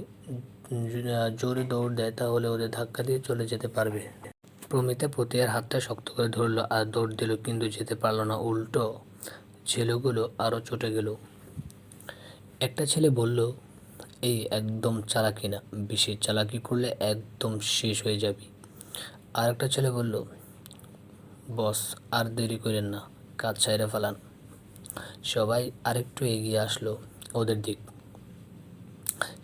জোরে দৌড় দেয় তাহলে ওদের ধাক্কা দিয়ে চলে যেতে পারবে। প্রমিতা প্রতিহার হাতটা শক্ত করে ধরলো আর দৌড় দিল, কিন্তু যেতে পারলো না। উল্টো ছেলেগুলো আরও চটে গেল। একটা ছেলে বলল, এই একদম চালাকি না, বেশি চালাকি করলে একদম শেষ হয়ে যাবি। আর একটা ছেলে বলল, বস আর দেরি করেন না, কাজ সাইরে ফেলান। সবাই আরেকটু এগিয়ে আসলো ওদের দিক।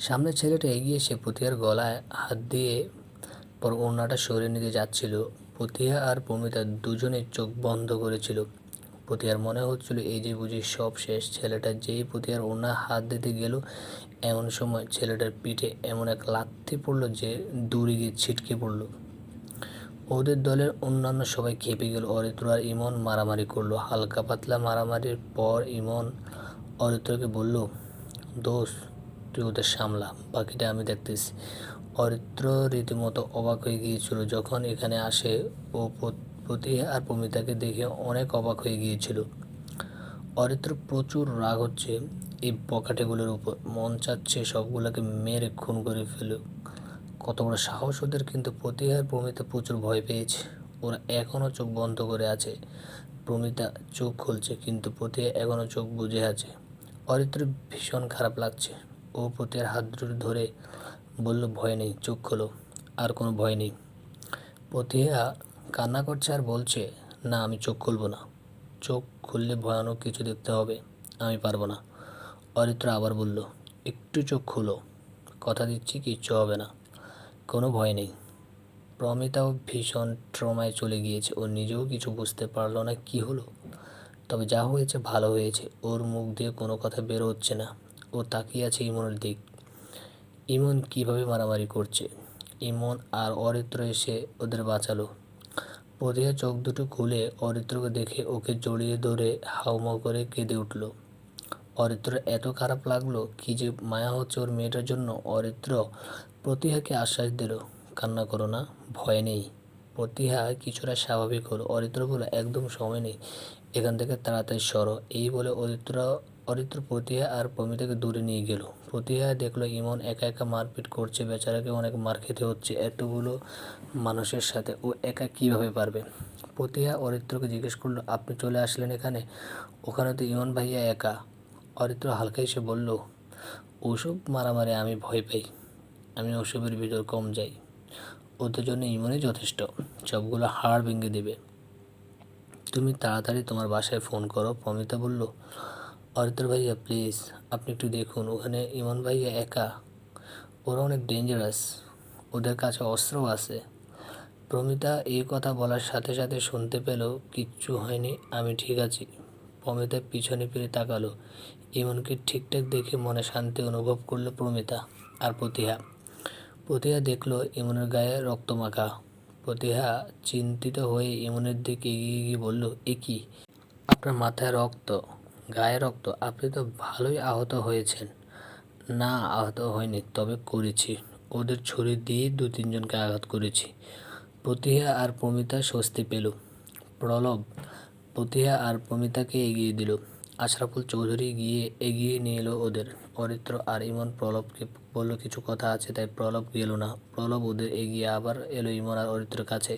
সামনের ছেলেটা এগিয়ে এসে প্রতিহার গলায় হাত দিয়ে পর ওড়নাটা সরিয়ে নিতে যাচ্ছিল। প্রতিহা আর প্রমিতা দুজনে চোখ বন্ধ করেছিল, প্রতিহার মনে হচ্ছিল এই যে বুঝি সব শেষ। ছেলেটা যেই প্রতিহার ওনা হাত দিতে গেল এমন সময় ছেলেটার পিঠে এমন এক লাথি পড়লো যে দূরে গিয়ে ছিটকে পড়লো। ওদের দলের অন্যান্য সবাই খেপে গেল। অরিত্র আর ইমন মারামারি করলো। হালকা পাতলা মারামারির পর ইমন অরিত্রকে বলল, দোস্ত তুই ওদের সামলা, বাকিটা আমি দেখতেছি। অরিত্র রীতিমতো অবাক হয়ে গিয়েছিল যখন এখানে আসে। ও প্রতিহা আর প্রমিতাকে দেখে অনেক অবাক হয়ে গিয়েছিল। অরিত্র প্রচুর রাগ হচ্ছে এই বখাটেগুলোর উপর। মন চাচ্ছে সবগুলোকে মেরে খুন করে ফেলুক। কত বড় সাহস ওদের! কিন্তু প্রতিহা আর প্রমিতা প্রচুর ভয় পেয়েছে। ওরা এখনও চোখ বন্ধ করে আছে। প্রমিতা চোখ খুলছে কিন্তু প্রতিহা এখনও চোখ বুজে আছে। অরিত্র ভীষণ খারাপ লাগছে। ও প্রতিহার হাত দুটো ধরে বলল, ভয় নেই, চোখ খোলো। আর কোনো ভয় নেই। প্রতিহা কান্না করছে আর বলছে, না আমি চোখ খুলবো না। চোখ খুললে ভয়ানক কিছু দেখতে হবে, আমি পারবো না। অরিত্র আবার বলল, একটু চোখ খুলো, কথা দিচ্ছি কিচ্ছু হবে না, কোনো ভয় নেই। প্রমিতাও ভীষণ ট্রমায় চলে গিয়েছে। ও নিজেও কিছু বুঝতে পারলো না কি হলো। তবে যা হয়েছে ভালো হয়েছে। ওর মুখ দিয়ে কোনো কথা বের হচ্ছে না। ও তাকিয়ে আছে ইমনের দিক। ইমন কিভাবে মারামারি করছে। ইমন আর অরিত্র এসে ওদের বাঁচালো। প্রতিহা চোখ দুটো খুলে অরিত্রকে দেখে ওকে জড়িয়ে ধরে হাউমাউ করে কেঁদে উঠল। অরিত্র এত খারাপ লাগলো, কি যে মায়া হচ্ছে ওর মেয়েটার জন্য। অরিত্র প্রতিহাকে আশ্বাস দিল, কান্না করো না, ভয় নেই। প্রতিহা কিছুটা স্বাভাবিক হলো। অরিত্র বলে, একদম সময় নেই, এখান থেকে তাড়াতাড়ি সরো। এই বলে অরিত্র প্রতিহা আর প্রমিতাকে দূরে নিয়ে গেল। প্রতিহা দেখলো ইমন একা একা মারপিট করছে। বেচারাকে অনেক মার খেতে হচ্ছে এতগুলো মানুষের সাথে। ও একা কীভাবে পারবে। প্রতিহা অরিত্রকে জিজ্ঞেস করলো, আপনি চলে আসলেন এখানে? ওখানে তো ইমন ভাইয়া একা। অরিত্র হালকা এসে বলল, ওসব মারামারি আমি ভয় পাই, আমি ওসবের ভিতর কম যাই। ওদের জন্য ইমনই যথেষ্ট, সবগুলো হাড় ভেঙে দেবে। তুমি তাড়াতাড়ি তোমার বাসায় ফোন করো। প্রমিতা বলল, অরিত্র ভাইয়া প্লিজ আপনি একটু দেখুন, ওখানে ইমন ভাইয়া একা, ওরা অনেক ডেঞ্জারাস, ওদের কাছে অস্ত্রও আছে। প্রমিতা এই কথা বলার সাথে সাথে শুনতে পেল, কিচ্ছু হয়নি, আমি ঠিক আছি। প্রমিতা পিছনে ফিরে তাকালো। ইমনকে ঠিকঠাক দেখে মনে শান্তি অনুভব করলো প্রমিতা আর প্রতিহা দেখলো ইমনের গায়ে রক্তমাখা। প্রতিহা চিন্তিত হয়ে ইমনের দিকে এগিয়ে গিয়ে বলল, এ কি, আপনার মাথায় রক্ত, গায়ে রক্ত, আপনি তো ভালোই আহত হয়েছেন। না আহত হয়নি, তবে করেছি, ওদের ছুরি দিয়ে 2-3 জনকে আঘাত করেছি। প্রতিহা আর প্রমিতা স্বস্তি পেল। প্রলব প্রতিহা আর প্রমিতাকে এগিয়ে দিল। আশরাফুল চৌধুরী গিয়ে এগিয়ে নিয়ে এলো ওদের। অরিত্র আর ইমন প্রলবকে বলল কিছু কথা আছে, তাই প্রলব গেল না। প্রলব ওদের এগিয়ে আবার এলো ইমন আর অরিত্রের কাছে।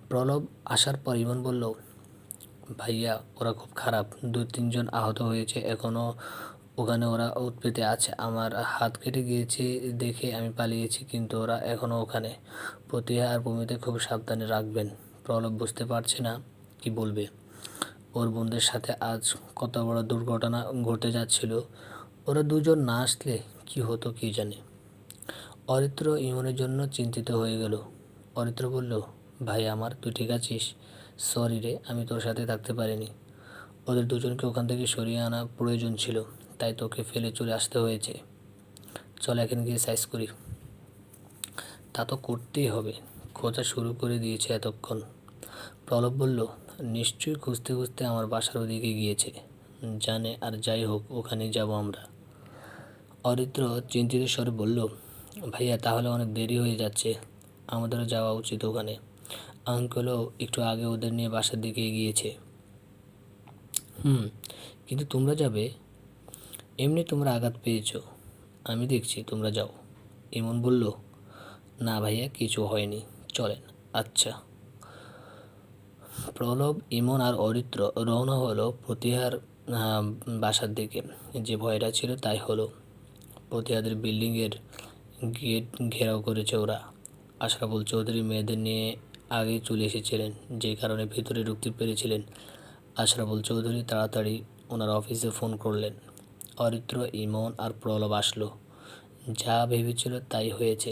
প্রলব আসার পর ইমন বলল, ভাইয়া ওরা খুব খারাপ, 2-3 জন আহত হয়েছে, এখনও ওখানে ওরা উৎপেতে আছে। আমার হাত কেটে গিয়েছে দেখে আমি পালিয়েছি, কিন্তু ওরা এখনও ওখানে। প্রতিহা আর প্রমিতা খুব সাবধানে রাখবেন। প্রলব বুঝতে পারছে না কি বলবে। ওর বোনদের সাথে আজ কত বড় দুর্ঘটনা ঘটে যাচ্ছিল। ওরা দুজন না আসলে কি হতো কি জানে। অরিত্র ইমনের জন্য চিন্তিত হয়ে গেল। অরিত্র বলল, ভাই আমার, তুই ঠিক আছিস? সরি রে, আমি তোর সাথে থাকতে পারিনি। ওদের দুজনকে ওখান থেকে সরিয়ে আনা প্রয়োজন ছিল, তাই তোকে ফেলে চলে আসতে হয়েছে। চল এখন গিয়ে সাইজ করি। তা তো করতেই হবে, খোঁজা শুরু করে দিয়েছে এতক্ষণ। প্রলব বলল, নিশ্চয়ই খুঁজতে খুঁজতে আমার বাসার ওদিকে গিয়েছে, জানে, আর যাই হোক ওখানেই যাব আমরা। অরিত্র চিন্তিত স্বরে বলল, ভাইয়া তাহলে অনেক দেরি হয়ে যাচ্ছে, আমাদেরও যাওয়া উচিত ওখানে। আঙ্কেলও একটু আগে ওদের নিয়ে বাসার দিকে গিয়েছে। কিন্তু তোমরা যাবে? এমনি তোমরা আঘাত পেয়েছো, আমি দেখছি, তোমরা যাও। ইমন বলল, না ভাইয়া কিছু হয়নি, চলেন। আচ্ছা। প্রলব, ইমন আর অরিত্র রওনা হলো প্রতিহার বাসার দিকে। যে ভয়টা ছিল তাই হলো। প্রতিহাদের বিল্ডিংয়ের গেট ঘেরাও করেছে ওরা। আশরাফুল চৌধুরী মেয়েদের নিয়ে আগেই চলে এসেছিলেন, যে কারণে ভিতরে ঢুকতে পেরেছিলেন। আশরাফুল চৌধুরী তাড়াতাড়ি ওনার অফিসে ফোন করলেন। অরিত্র, ইমন আর প্রলব আসলো। যা ভেবেছিল তাই হয়েছে।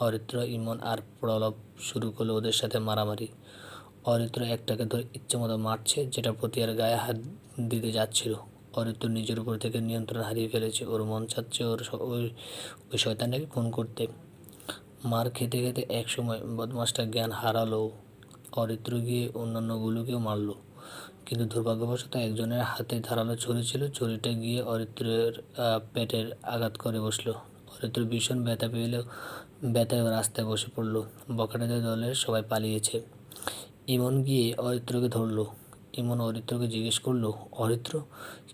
অরিত্র, ইমন আর প্রলব শুরু করলো ওদের সাথে মারামারি। অরিত্র একটাকে ধরে ইচ্ছেমতো মারছে, যেটা প্রতিয়ার গায়ে হাত দিতে যাচ্ছিল। অরিত্র নিজের উপর থেকে নিয়ন্ত্রণ হারিয়ে ফেলেছে। ওর মন চাচ্ছে ওই ওই শয়তানটাকে খুন করতে। মার খেতে খেতে একসময় বদমাসটা জ্ঞান হারালো। অরিত্র গিয়ে অন্যান্যগুলোকেও মারল, কিন্তু দুর্ভাগ্যবশত একজনের হাতে ধারালো ছুরি ছিল। ছুরিটা গিয়ে অরিত্রের পেটের আঘাত করে বসলো। অরিত্র ভীষণ ব্যথায় রাস্তায় বসে পড়ল। বখাটেদের দলের সবাই পালিয়েছে। ইমন গিয়ে অরিত্রকে ধরলো। ইমন অরিত্রকে জিজ্ঞেস করলো, অরিত্র,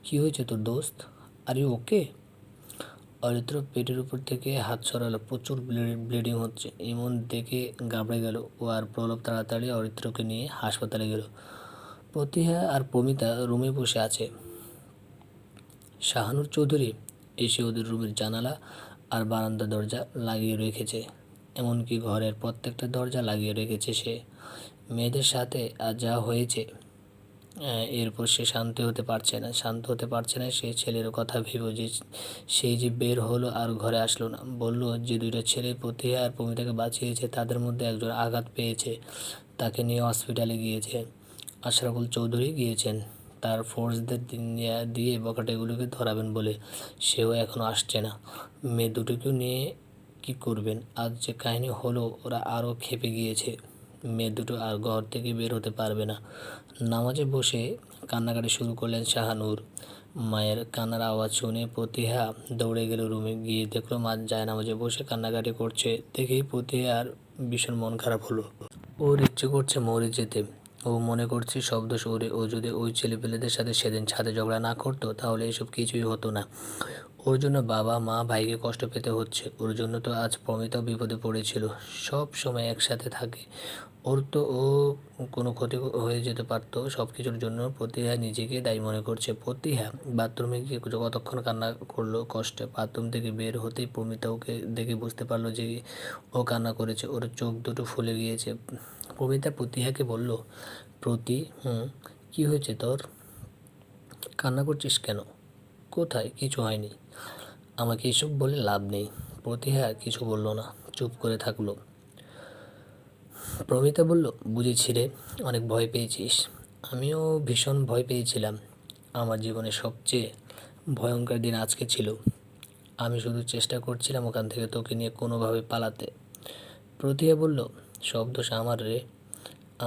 কি হয়েছে তোর দোস্ত? Are you okay? অরিত্র পেটের উপর থেকে হাত সরালো। প্রচুর ব্লিডিং হচ্ছে। ইমন দেখে ঘাবড়ে গেল। ও আর প্রলব তাড়াতাড়ি অরিত্রকে নিয়ে হাসপাতালে গেল। প্রতিহা আর প্রমিতা রুমে বসে আছে। শাহানুর চৌধুরী এসে ওদের রুমের জানালা আর বারান্দার দরজা লাগিয়ে রেখেছে। এমনকি ঘরের প্রত্যেকটা দরজা লাগিয়ে রেখেছে সে। মেয়েদের সাথে আর যা হয়েছে, এরপর সে শান্ত হতে পারছে না। সে ছেলের কথা ভেবে যে সেই যে বের হলো আর ঘরে আসলো না। বলল যে দুইটা ছেলে প্রতিহা আর প্রমিতাকে বাঁচিয়েছে, তাদের মধ্যে একজন আঘাত পেয়েছে, তাকে নিয়ে হসপিটালে গিয়েছে। আশরাফুল চৌধুরী গিয়েছেন তার ফোর্সদের দিয়ে বখাটেগুলোকে ধরাবেন বলে। সেও এখনও আসছে না। মেয়ে দুটোকেও নিয়ে কি করবেন? আজ যে কাহিনী হলো, ওরা আরও ক্ষেপে গিয়েছে। মেয়ে দুটো আর ঘর থেকে বের হতে পারবে না। নামাজে বসে কান্নাকাটি শুরু করলেন শাহানুর। মায়ের কান্নার আওয়াজ শুনে প্রতিহা দৌড়ে গেল রুমে। গিয়ে দেখলো মা জায়নামাজে বসে কান্নাকাটি করছে। দেখেই প্রতিহার ভীষণ মন খারাপ হলো। ওর ইচ্ছে করছে মরে যেতে। ও মনে করছে শব্দ শহরে ও যদি ওই ছেলেপেলেদের সাথে সেদিন ছাদে ঝগড়া না করতো, তাহলে এসব কিছুই হতো না। ওর জন্য বাবা মা ভাইকে কষ্ট পেতে হচ্ছে। ওর জন্য তো আজ প্রমিতাও বিপদে পড়েছিল। সব সময় একসাথে থাকে। ওর তো কোনো ক্ষতি হয়ে যেতে পারতো। সব কিছুর জন্য প্রতিহা নিজেকে দায়ী মনে করছে। প্রতিহা বাথরুমে গিয়ে কতক্ষণ কান্না করলো কষ্টে। বাথরুম থেকে বের হতেই প্রমিতা ওকে দেখে বুঝতে পারলো যে ও কান্না করেছে। ওর চোখ দুটো ফুলে গিয়েছে। প্রমিতা প্রতিহাকে বলল, কী হয়েছে তোর? কান্না করছিস কেন? কোথায়? কিছু হয়নি। আমাকে এসব বলে লাভ নেই। প্রতিহা কিছু বলল না, চুপ করে থাকলো। প্রমিতা বলল, বুঝেছি রে, অনেক ভয় পেয়েছিস। আমিও ভীষণ ভয় পেয়েছিলাম। আমার জীবনের সবচেয়ে ভয়ঙ্কর দিন আজকে ছিল। আমি শুধু চেষ্টা করছিলাম ওখান থেকে তোকে নিয়ে কোনোভাবে পালাতে। প্রতিহা বলল, সব দোষ আমার রে,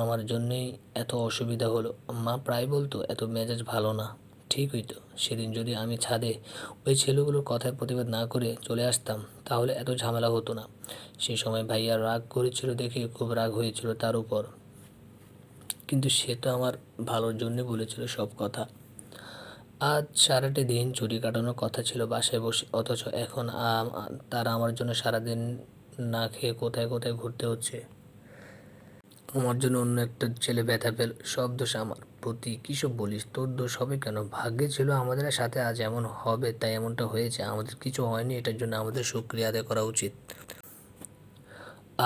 আমার জন্যেই এত অসুবিধা হলো। মা প্রায় বলতো এত মেজাজ ভালো না। ঠিক হইতো। সেদিন যদি আমি ছাদে ওই ছেলেগুলোর কথায় প্রতিবাদ না করে চলে আসতাম, তাহলে এত ঝামেলা হতো না। সে সময় ভাইয়া রাগ করেছিল দেখে খুব রাগ হয়েছিল তার উপর, কিন্তু সে তো আমার ভালোর জন্যে বলেছিল সব কথা। আজ সারাটা দিন ছুটি কাটানোর কথা ছিল বাসায় বসে, অথচ এখন তারা আমার জন্য সারাদিন না খেয়ে কোথায় কোথায় ঘুরতে হচ্ছে। আমার জন্য অন্য একটা ছেলে ব্যথা পেল। সব দোষ আমার। প্রতি কীসব বলিস? তোর দোষ হবে কেন? ভাগ্যে ছিল আমাদের সাথে আজ এমন হবে, তাই এমনটা হয়েছে। আমাদের কিছু হয়নি, এটার জন্য আমাদের শুকরিয়া আদায় করা উচিত।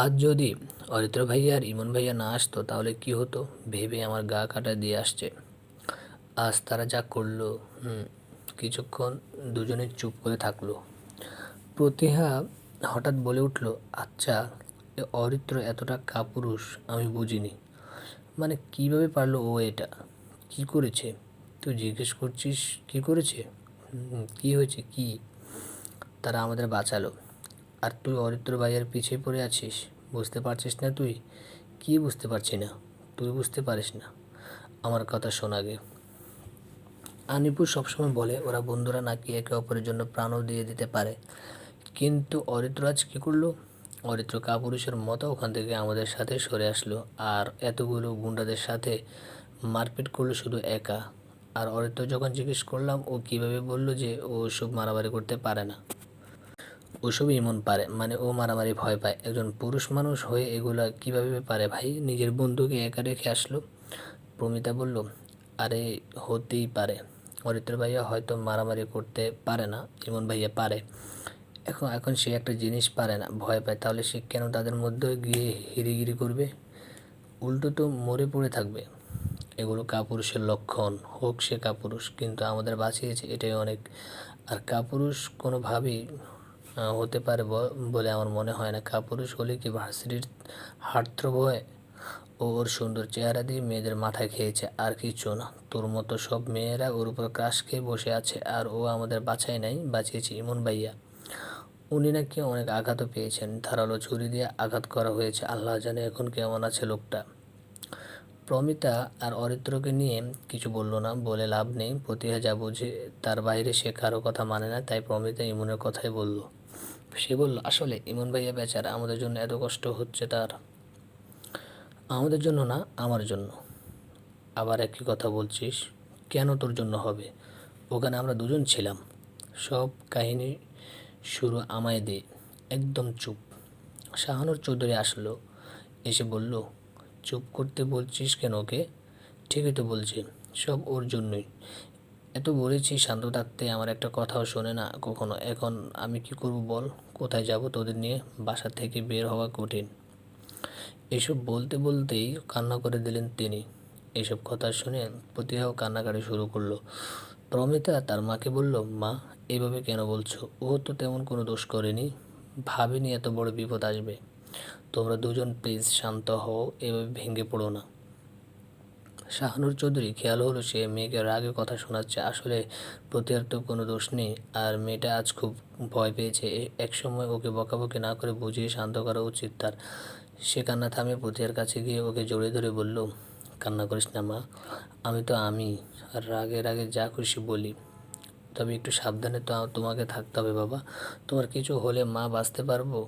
আজ যদি অরিত্র ভাইয়া আর ইমন ভাইয়া না আসতো, তাহলে কি হতো ভেবে আমার গা কাটা দিয়ে আসছে। আজ তারা যা করলো। কিছুক্ষণ দুজনে চুপ করে থাকলো। প্রতিহা হঠাৎ বলে উঠল, আচ্ছা, অরিত্র এতটা কাপুরুষ আমি বুঝিনি। মানে কিভাবে পারলো ও এটা? কি করেছে? তুই জিজ্ঞেস করছিস কি করেছে? কি হয়েছে? কি? তারা আমাদের বাঁচালো, আর তুই অরিত্র ভাইয়ের পিছিয়ে পড়ে আছিস। বুঝতে পারছিস না তুই? কি বুঝতে পারছি না? তুই বুঝতে পারিস না? আমার কথা শোন আগে। আনিপুর সবসময় বলে ওরা বন্ধুরা নাকি একে অপরের জন্য প্রাণও দিয়ে দিতে পারে, কিন্তু অরিত্র আজ কী করলো? অরিত্র কাপুরুষের মতো ওখান থেকে আমাদের সাথে সরে আসলো, আর এতগুলো গুন্ডাদের সাথে মারপিট করলো শুধু একা। আর অরিত্র যখন জিজ্ঞেস করলাম, ও কীভাবে বলল যে ও ওসব মারামারি করতে পারে না। ওসব ইমন পারে, মানে ও মারামারি ভয় পায়। একজন পুরুষ মানুষ হয়ে এগুলা কীভাবে পারে ভাই? নিজের বন্ধুকে একা রেখে আসলো। প্রমিতা বলল, আরে হতেই পারে, অরিত্র ভাইয়া হয়তো মারামারি করতে পারে না, ইমন ভাইয়া পারে। এখন সে একটা জিনিস পারে না, ভয় পায়, তাহলে সে কেন তাদের মধ্যে গিয়ে হিরিগিরি করবে? উল্টো তো মরে পড়ে থাকবে। এগুলো কাপুরুষের লক্ষণ। হোক সে কাপুরুষ, কিন্তু আমাদের বাঁচিয়েছে, এটাই অনেক। আর কাপুরুষ কোনোভাবেই হতে পারে বলে আমার মনে হয় না। কাপুরুষ হলে কি ভার্সিটির হার্টথ্রোব হয়? ও ওর সুন্দর চেহারা দিয়ে মেয়েদের মাথায় খেয়েছে, আর কিচ্ছু না। তোর মতো সব মেয়েরা ওর উপর ক্রাশ খেয়ে বসে আছে, আর ও আমাদের বাঁচায় নাই, বাঁচিয়েছে ইমন ভাইয়া। উনি নাকি অনেক আঘাতও পেয়েছেন, ধারালো ছুরি দিয়ে আঘাত করা হয়েছে। আল্লাহ জানে এখন কেমন আছে লোকটা। প্রমিতা আর অরিত্রকে নিয়ে কিছু বলল না, বলে লাভ নেই। প্রতিহা যা বুঝে তার বাইরে সে কারো কথা মানে না, তাই প্রমিতা ইমনের কথাই বলল। সে বলল, আসলে ইমন ভাইয়া বেচারা, আমাদের জন্য এত কষ্ট হচ্ছে তার। আমাদের জন্য না, আমার জন্য। আবার একই কথা বলছিস? কেন তোর জন্য হবে? ওখানে আমরা দুজন ছিলাম। সব কাহিনী শুরু আমায় দে। একদম চুপ। শাহানুর চৌধুরী আসলো, এসে বলল, চুপ করতে বলছিস কেন ওকে? ঠিকই তো বলছি, সব ওর জন্যই। এত বলেছি শান্ত থাকতে, আমার একটা কথাও শোনে না কখনো। এখন আমি কি করব বল? কোথায় যাব তোদের নিয়ে? বাসা থেকে বের হওয়া কঠিন। এসব বলতে বলতেই কান্না করে দিলেন তিনি। এসব কথা শুনে প্রতিহাও কান্নাকাটি শুরু করলো। প্রমিতা তার মাকে বলল, মা, এভাবে কেন বলছো? ও তো তেমন কোনো দোষ করেনি। ভাবিনি এত বড় বিপদ আসবে। তোমরা দুজন প্লিজ শান্ত হও, এভাবে ভেঙে পড়ো না। শাহানুর চৌধুরী খেয়াল হলো সে মেয়েকে রাগে কথা শোনাচ্ছে। আসলে প্রতিহার তো কোনো দোষ নেই, আর মেয়েটা আজ খুব ভয় পেয়েছে। এক সময় ওকে বকাবকি না করে বুঝিয়ে শান্ত করা উচিত তার। সে কান্না থামিয়ে প্রতিহার কাছে গিয়ে ওকে জড়িয়ে ধরে বলল, কান্না করিস না মা, আমি তো আমি। আর রাগে রাগে যা খুশি বলি, তবে একটু সাবধানে তো তোমাকে থাকতে হবে বাবা। তোমার কিছু হলে মা বাঁচতে পারবো?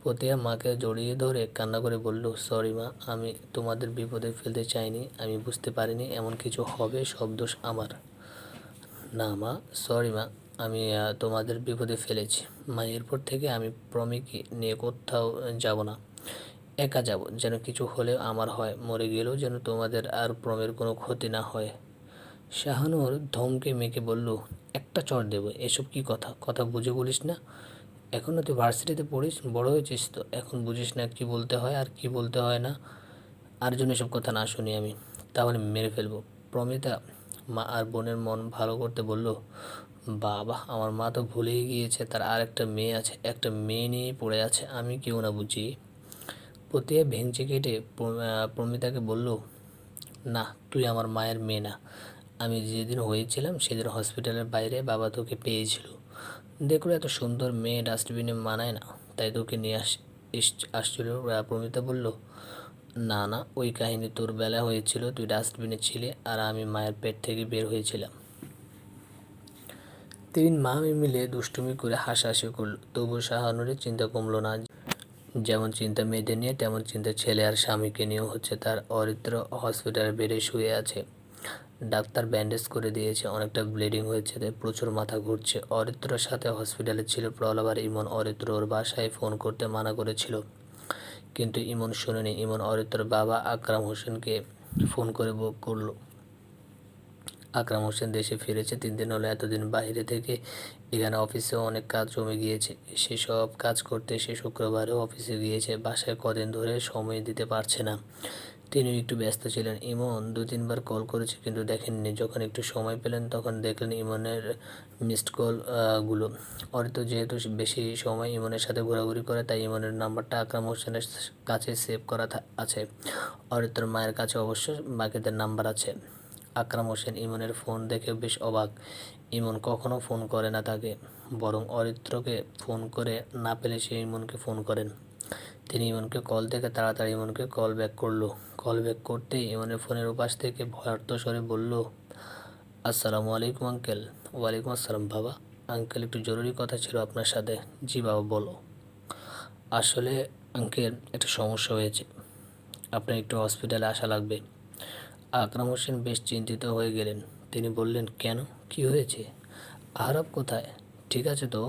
প্রতিহা মাকে জড়িয়ে ধরে কান্না করে বলল, সরি মা, আমি তোমাদের বিপদে ফেলতে চাইনি। আমি বুঝতে পারিনি এমন কিছু হবে, সব দোষ আমার। না মা, সরি মা, আমি তোমাদের বিপদে ফেলেছি। মা, এরপর থেকে আমি প্রমিকে নিয়ে কোথাও যাব না। একা যাব, যেন কিছু হলেও আমার হয়, মরে গেলেও যেন তোমাদের আর প্রমের কোনো ক্ষতি না হয়। শাহানুর ধমকে মেয়েকে বলল, একটা চড় দেবো। এসব কি কথা? কথা বুঝে বলিস না? এখনও তুই ভার্সিটিতে পড়িস, বড় হয়েছিস তো, এখন বুঝিস না কি বলতে হয় আর কি বলতে হয় না? আর জন্য এসব কথা না শুনি আমি, তাহলে মেরে ফেলবো। প্রমিতা মা আর বোনের মন ভালো করতে বলল, বাবা, আমার মা তো ভুলেই গিয়েছে তার আর একটা মেয়ে আছে, একটা মেয়ে নিয়েই পড়ে আছে, আমি কেউ না বুঝি। প্রতিয়া ভেঙচি কেটে প্রমিতাকে বলল, না, তুই আমার মায়ের মেয়ে না। আমি যেদিন হয়েছিলাম সেদিন হসপিটালের বাইরে বাবা তোকে পেয়েছিল, দেখলো এত সুন্দর মেয়ে ডাস্টবিনে মানায় না, তাই তোকে নিয়ে আসছিল। প্রমিতা বলল, না না, ওই কাহিনী তোর বেলা হয়েছিল, তুই ডাস্টবিনে ছিলে আর আমি মায়ের পেট থেকে বের হয়েছিলাম। তিন মা মিলে দুষ্টুমি করে হাসাহাসি করল, তবুও শাহানুরের চিন্তা কমলো না। যেমন চিন্তা মেয়েদের নিয়ে, তেমন চিন্তা ছেলে আর স্বামীকে নিয়েও হচ্ছে তার। অরিত্র হসপিটালের বেডে শুয়ে আছে। ডাক্তার ব্যান্ডেজ করে দিয়েছে, অনেকটা ব্লিডিং হয়েছে, তাই প্রচুর মাথা ঘুরছে। অরিত্রর সাথে হসপিটালে ছিল প্রলাপ আর ইমন। অরিত্র ওর বাসায় ফোন করতে মানা করেছিল, কিন্তু ইমন শোনেনি। ইমন অরিত্রর বাবা আকরাম হোসেনকে ফোন করে করলো। আকরাম হোসেন দেশে ফিরেছে 3 দিন হলো। এতদিন বাইরে থেকে এখানে অফিসেও অনেক কাজ জমে গিয়েছে। সেসব কাজ করতে সে শুক্রবারেও অফিসে গিয়েছে। বাসায় কদিন ধরে সময় দিতে পারছে না, তিনিও একটু ব্যস্ত ছিলেন। ইমন 2-3 বার কল করেছে, কিন্তু দেখেননি। যখন একটু সময় পেলেন তখন দেখলেন ইমনের মিসড কল গুলো। অরিত্র যেহেতু বেশি সময় ইমনের সাথে ঘোরাঘুরি করে, তাই ইমনের নাম্বারটা আকরাম হোসেনের কাছে সেভ করা আছে। অরিত্রর মায়ের কাছে অবশ্য বাকিদের নাম্বার আছে। আকরাম হোসেন ইমনের ফোন দেখে বেশ অবাক। ইমন কখনো ফোন করে না তাকে, বরং অরিত্রকে ফোন করে না পেলে সে ইমনকে ফোন করেন। তিনি ইমনকে কল দেখে তাড়াতাড়ি ইমনকে কল ব্যাক করলো। কল ব্যাক করতেই ইমনের ফোনের ওপাশ থেকে ভয়ার্ত স্বরে বলল, আসসালামু আলাইকুম আঙ্কেল। ওয়ালাইকুম আসসালাম বাবা। আঙ্কেল, একটু জরুরি কথা ছিল আপনার সাথে। জি বাবা, বলো। আসলে আঙ্কেল, একটা সমস্যা হয়েছে, আপনার একটু হসপিটালে আসা লাগবে। আকরাম হোসেন বেশ চিন্তিত হয়ে গেলেন। তিনি বললেন, কেন, কি হয়েছে? আহরাব কোথায়? ঠিক আছে তো?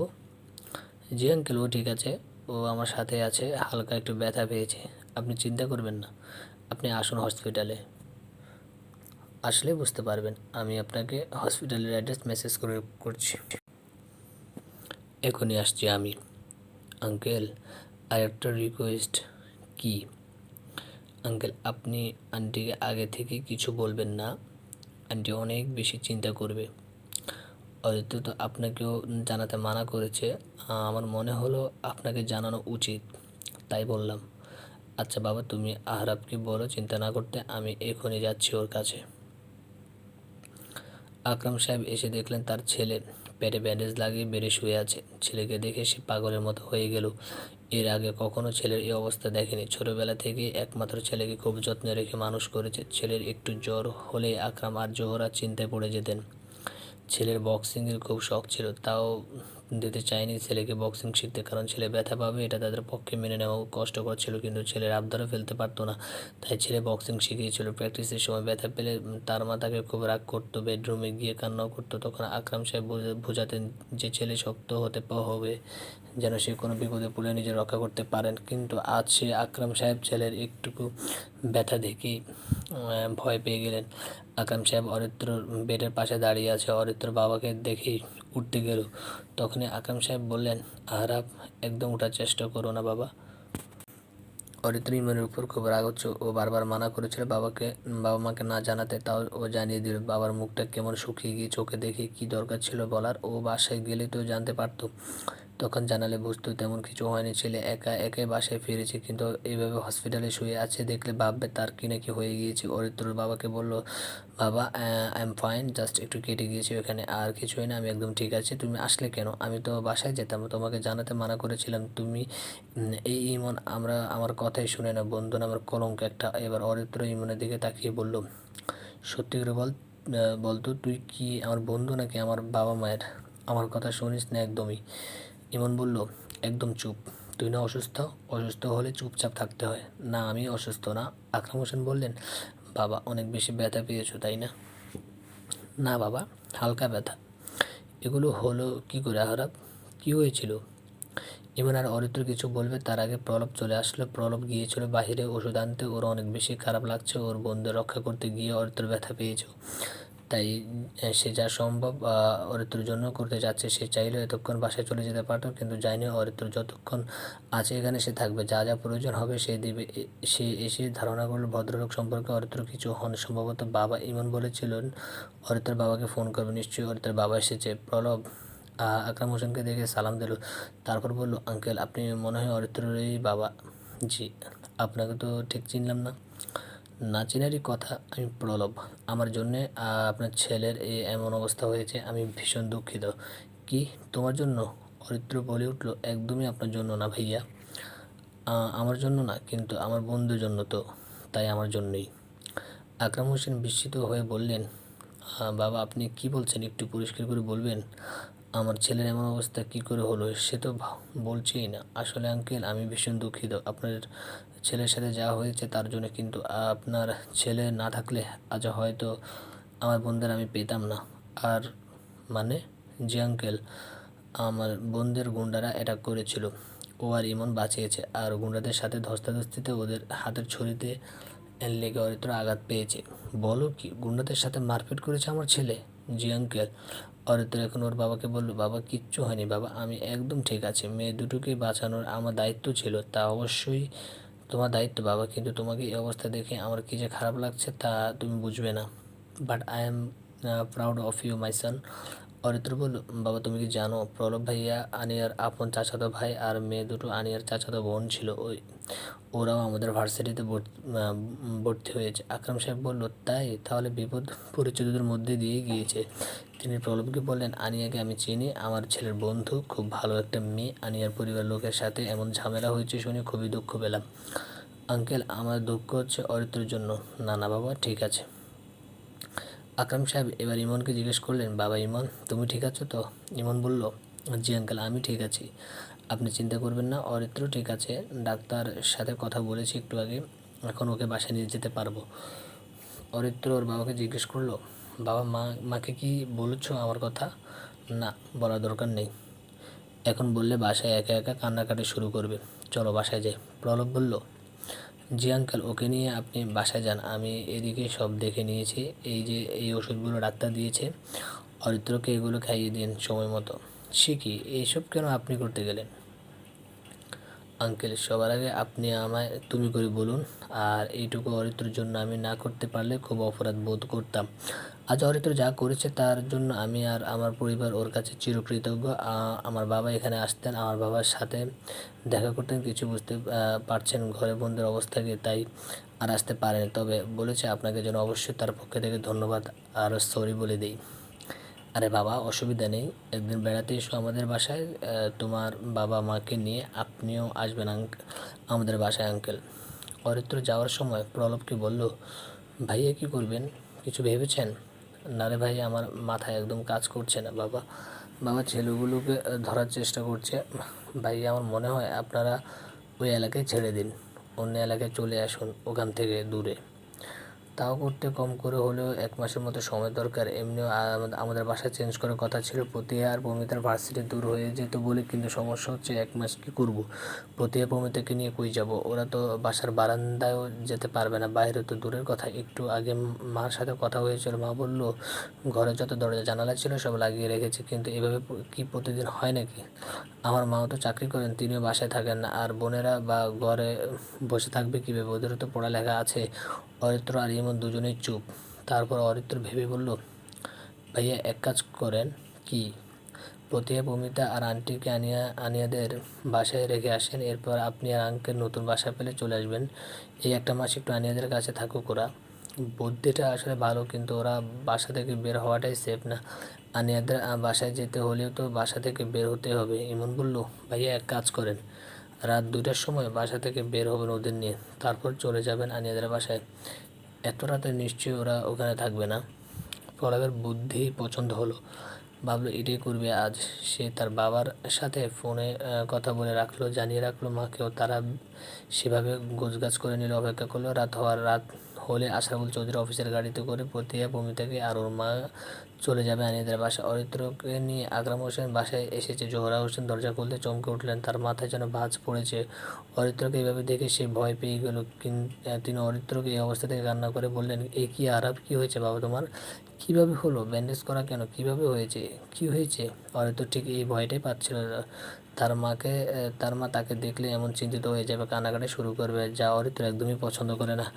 জি আঙ্কেল, ও ঠিক আছে, ও আমার সাথে আছে। হালকা একটু ব্যথা পেয়েছে, আপনি চিন্তা করবেন না। আপনি আসুন হসপিটালে, আসলে বুঝতে পারবেন। আমি আপনাকে হসপিটালের অ্যাড্রেস মেসেজ করছি। এখনই আসছি আমি। আঙ্কেল, আর একটা রিকোয়েস্ট। কি? আঙ্কেল, আপনি আন্টিকে আগে থেকে কিছু বলবেন না, আন্টি অনেক বেশি চিন্তা করবে। হয়তো তো আপনাকেও জানাতে মানা করেছে, আমার মনে হলো আপনাকে জানানো উচিত, তাই বললাম। আচ্ছা বাবা, তুমি আহরাবকে বলো চিন্তা না করতে, আমি এখনই যাচ্ছি ওর কাছে। আকরাম সাহেব এসে দেখলেন তার ছেলে পেটে ব্যান্ডেজ লাগিয়ে বেডে শুয়ে আছে। ছেলেকে দেখে সে পাগলের মতো হয়ে গেল। এর আগে কখনো ছেলের এই অবস্থা দেখেনি। ছোটবেলা থেকে একমাত্র ছেলেকে খুব যত্নে রেখে মানুষ করেছে। ছেলের একটু জ্বর হলেই আকরাম আর জোহরা চিন্তায় পড়ে যেতেন। ছেলের বক্সিংয়ের খুব শখ ছিল, তাও দিতে চায়নি ছেলেকে বক্সিং শিখতে, কারণ ছেলে ব্যথা পাবে এটা তাদের পক্ষে মেনে নেওয়া কষ্টকর ছিল। কিন্তু ছেলের আবদারও ফেলতে পারতো না, তাই ছেলে বক্সিং শিখিয়েছিল। প্র্যাকটিসের সময় ব্যথা পেলে তার মা তাকে খুব রাগ করতো, বেডরুমে গিয়ে কান্নাও করতো। তখন আকরাম সাহেব বোঝাতেন যে ছেলে শক্ত হতে হবে, যেন সে কোনো বিপদে পড়লে নিজে রক্ষা করতে পারেন। কিন্তু আজ সে আকরাম সাহেব ছেলের একটুকু ব্যথা দেখেই ভয় পেয়ে গেলেন। আকরাম সাহেব অরিত্রর বেডের পাশে দাঁড়িয়ে আছে। অরিত্রর বাবাকে দেখেই উঠতে গেল। তখনই আকরাম সাহেব বললেন, আহরাব, একদম ওঠার চেষ্টা করো না বাবা। অরিত্র ইমনের উপর খুব রাগ হচ্ছে। ও বারবার মানা করেছিল বাবা মাকে না জানাতে, তাও ও জানিয়ে দিল। বাবার মুখটা কেমন শুকিয়ে গিয়ে চোখে দেখে কি দরকার ছিল বলার, ও বাসায় গেলে তো জানতে পারতো, তখন জানালে বুঝতো তেমন কিছু হয়নি। ছেলে একা একাই বাসায় ফিরেছে, কিন্তু এইভাবে হসপিটালে শুয়ে আছে দেখলে ভাববে তার কি না কি হয়ে গিয়েছে। অরিত্রর বাবাকে বলল, বাবা, আই এম ফাইন, জাস্ট একটু কেটে গিয়েছে ওখানে, আর কিছুই না, আমি একদম ঠিক আছি। তুমি আসলে কেন? আমি তো বাসায় যেতাম, তোমাকে জানাতে মানা করেছিলাম। তুমি এই ইমন আমার কথাই শুনে না, বন্ধু নামের কলঙ্ক একটা। এবার অরিত্র ইমনের দিকে তাকিয়ে বলল, সত্যি করে বলতো, তুই কি আমার বন্ধু নাকি আমার বাবা মায়ের? আমার কথা শুনিস না একদমই। ইমন বলল, একদম চুপ। তুই না অসুস্থ? অসুস্থ হলে চুপচাপ থাকতে হয়। না, আমি অসুস্থ না। আকরাম হোসেন বললেন, বাবা, অনেক বেশি ব্যথা পেয়েছো তাই না? না বাবা, হালকা ব্যথা। এগুলো হলো কি করে আহরাব? কি হয়েছিল? ইমন আর অরিত্র কিছু বলবে তার আগে প্রলব চলে আসলো। প্রলব গিয়েছিল বাহিরে ওষুধ আনতে। ওর অনেক বেশি খারাপ লাগছে। ওর বন্ধুদের রক্ষা করতে গিয়ে অরিত্র ব্যথা পেয়েছে, তাই সে যা সম্ভব অরিত্রর জন্য করতে যাচ্ছে। সে চাইলেও এতক্ষণ বাসায় চলে যেতে পারতো, কিন্তু যায়নি। অরিত্র যতক্ষণ আছে এখানে সে থাকবে, যা যা প্রয়োজন হবে সে দিবে। সে এসে ধারণা করলো ভদ্রলোক সম্পর্কে অরিত্র কিছু হন। সম্ভবত বাবা ইমন বলেছিলেন অরিত্রের বাবাকে ফোন করবে। নিশ্চয়ই অরিত্রের বাবা এসেছে। প্রলব আকরাম হোসেনকে দেখে সালাম দিল, তারপর বলল, আঙ্কেল, আপনি মনে হয় অরিত্রেরই বাবা। জি। আপনাকে তো ঠিক চিনলাম না। না চেনারই কথা। আমি প্রলব। আমার জন্যে আপনার ছেলের এমন অবস্থা হয়েছে, আমি ভীষণ দুঃখিত। কি, তোমার জন্য? অরিত্র বলে উঠল, একদমই আপনার জন্য না ভাইয়া। আমার জন্য না, কিন্তু আমার বন্ধুর জন্য তো, তাই আমার জন্যই। আকরাম হোসেন বিস্মিত হয়ে বললেন, বাবা, আপনি কি বলছেন? একটু পরিষ্কার করে বলবেন। আমার ছেলের এমন অবস্থা কি করে হলো সে তো বলছেই না। আসলে আঙ্কেল, আমি ভীষণ দুঃখিত আপনার ছেলের সাথে যা হয়েছে তার জন্য, কিন্তু আপনার ছেলে না থাকলে আজ হয়তো আমার বোনদের আমি পেতাম না। আর মানে? জি আঙ্কেল, আমার বোনদের গুন্ডারা অ্যাটাক করেছিল, ও আর ইমন বাঁচিয়েছে। আর গুন্ডাদের সাথে ধস্তাধস্তিতে ওদের হাতের ছুরিতে লেগে অরিত্র আঘাত পেয়েছে। বলো কি, গুন্ডাদের সাথে মারপিট করেছে আমার ছেলে? জি আঙ্কেল। অরিত্র এখন ওর বাবাকে বলল, বাবা, কিচ্ছু হয়নি বাবা, আমি একদম ঠিক আছি। মেয়ে দুটোকে বাঁচানোর আমার দায়িত্ব ছিল, তা অবশ্যই তোমার দায়িত্ব বাবা, কিন্তু তোমাকে এই অবস্থা দেখে আমার কী যে খারাপ লাগছে তা তুমি বুঝবে না। But I am proud of you my son. Aritra বলল, বাবা, তুমি কি জানো প্রলব ভাইয়া আনিয়ার আপন চাচাতো ভাই, আর মেয়ে দুটো আনিয়ার চাচাতো বোন ছিল। ওরাও আমাদের ভার্সিটিতে ভর্তি হয়েছে। আকরাম সাহেব বলল, তাই? তাহলে বিপদ পরিচিতদের মধ্যে দিয়ে গিয়েছে। তিনি প্রলবকে বললেন, আনিয়াকে আমি চিনি, আমার ছেলের বন্ধু, খুব ভালো একটা মেয়ে। আনিয়ার পরিবার লোকের সাথে এমন ঝামেলা হয়েছে শুনে খুবই দুঃখ পেলাম। আঙ্কেল, আমার দুঃখ হচ্ছে অরিত্রের জন্য। না না বাবা, ঠিক আছে। আকরাম সাহেব এবার ইমনকে জিজ্ঞেস করলেন, বাবা ইমন, তুমি ঠিক আছো তো? ইমন বলল, জি আঙ্কেল, আমি ঠিক আছি, আপনি চিন্তা করবেন না। অরিত্র ঠিক আছে, ডাক্তার সাথে কথা বলেছি একটু আগে, এখন ওকে বাসায় নিয়ে যেতে পারবো। অরিত্র ওর বাবাকে জিজ্ঞেস করলো, বাবা, মাকে কি বলেছো আমার কথা? না, বলার দরকার নেই, এখন বললে বাসায় একা একা কান্নাকাটি শুরু করবে। চলো বাসায় যাই। প্রলব বলল, জি আঙ্কেল, ওকে নিয়ে আপনি বাসায় যান, আমি এদিকে সব দেখে নিয়েছি। এই যে এই ওষুধগুলো ডাক্তার দিয়েছে, অরিত্রকে এগুলো খাইয়ে দিন সময় মতো। সে কি, এইসব কেন আপনি করতে গেলেন? আঙ্কেল, সবার আগে আপনি আমায় তুমি করে বলুন। আর এইটুকু অরিত্রর জন্য আমি না করতে পারলে খুব অপরাধ বোধ করতাম। আজ অরিত্র যা করেছে তার জন্য আমি আর আমার পরিবার ওর কাছে চিরকৃতজ্ঞ। আমার বাবা এখানে আসতেন, আমার বাবার সাথে দেখা করতেন। কিছু বুঝতে পারছেন ঘরে বন্ধুর অবস্থাকে, তাই আর আসতে পারেন। তবে বলেছে আপনাকে যেন অবশ্যই তার পক্ষ থেকে ধন্যবাদ আর সরি বলে দিই। আরে বাবা, অসুবিধা নেই, একদিন বেড়াতে এসো আমাদের বাসায়। তোমার বাবা মাকে নিয়ে আপনিও আসবেন আমাদের বাসায় আঙ্কেল। অরিত্র যাওয়ার সময় প্রলভকে বলল, ভাইয়া কী করবেন, কিছু ভেবেছেন? না রে ভাই, আমার মাথায় একদম কাজ করছে না বাবা। বাবা ছেলেগুলোকে ধরার চেষ্টা করছে। ভাইয়া, আমার মনে হয় আপনারা ওই এলাকায় ছেড়ে দিন, অন্য এলাকায় চলে আসুন ওখান থেকে দূরে। তাও করতে কম করে হলেও 1 মাসের মতো সময় দরকার। এমনিও আমাদের বাসা চেঞ্জ করার কথা ছিল। প্রতিয়া আর পমিতার ভার্সিটি দূর হয়ে যেত বলে, কিন্তু সমস্যা হচ্ছে 1 মাস কী করব। প্রতিয়া পমিতাকে নিয়ে কই যাব? ওরা তো বাসার বারান্দায়ও যেতে পারবে না, বাইরে তো দূরের কথা। একটু আগে মার সাথে কথা হয়েছিল, মা বলল ঘরে যত দরজা জানালা ছিল সব লাগিয়ে রেখেছে। কিন্তু এভাবে কি প্রতিদিন হয় নাকি? আমার মাও তো চাকরি করেন, তিনিও বাসায় থাকেন না। আর বোনেরা বা ঘরে বসে থাকবে কীভাবে? ওদেরও তো পড়ালেখা আছে। অরিত্র আর ইমন দুজনেই চুপ। তারপর অরিত্র ভেবে বলল, ভাইয়া এক কাজ করেন কি, প্রতিয়া পমিতা আর আন্টিকে আনিয়াদের বাসায় রেখে আসেন। এরপর আপনি আর আঙ্কেল নতুন বাসা পেলে চলে আসবেন। এই 1টা মাস একটু আনিয়াদের কাছে থাকুক ওরা। বুদ্ধিটা আসলে ভালো, কিন্তু ওরা বাসা থেকে বের হওয়াটাই সেফ না। আনিয়াদের বাসায় যেতে হলেও তো বাসা থেকে বের হতে হবে। ইমন বলল, ভাইয়া এক কাজ করেন, রাত 2টার সময় বাসা থেকে বের হবেন ওদের নিয়ে, তারপর চলে যাবেন আনিয়াদের বাসায়। এত রাতে নিশ্চয়ই ওরা ওখানে থাকবে না। প্রলবের বুদ্ধি পছন্দ হলো, ভাবলো এটাই করবে আজ। সে তার বাবার সাথে ফোনে কথা বলে রাখলো, জানিয়ে রাখলো মাকেও। তারা সেভাবে গোছগাছ করে নিল, অপেক্ষা করলো। রাত হলে আশরাফুল চৌধুরী অফিসের গাড়িতে করে প্রতিয়া পমিতাকে আর ওর মা চলে যাবে আনিয়াদের বাসায়। অরিত্রকে নিয়ে আকরাম হোসেন বাসায় এসেছে। জোহরা হোসেন দরজা খুলতে চমকে উঠলেন, তার মাথায় যেন ভাঁজ পড়েছে। অরিত্রকে এভাবে দেখে সে ভয় পেয়ে গেল। তিনি অরিত্রকে এই অবস্থা থেকে কান্না করে বললেন, এ কি আরাপ, কী হয়েছে বাবা তোমার? কীভাবে হলো? ব্যান্ডেজ করা কেন? কীভাবে হয়েছে? কী হয়েছে? অরিত্র ঠিক এই ভয়টাই পাচ্ছিল। তার মা তাকে দেখলে এমন চিন্তিত হয়ে যাবে, কান্নাকাটি শুরু করবে, যা অরিত্র একদমই পছন্দ করে না।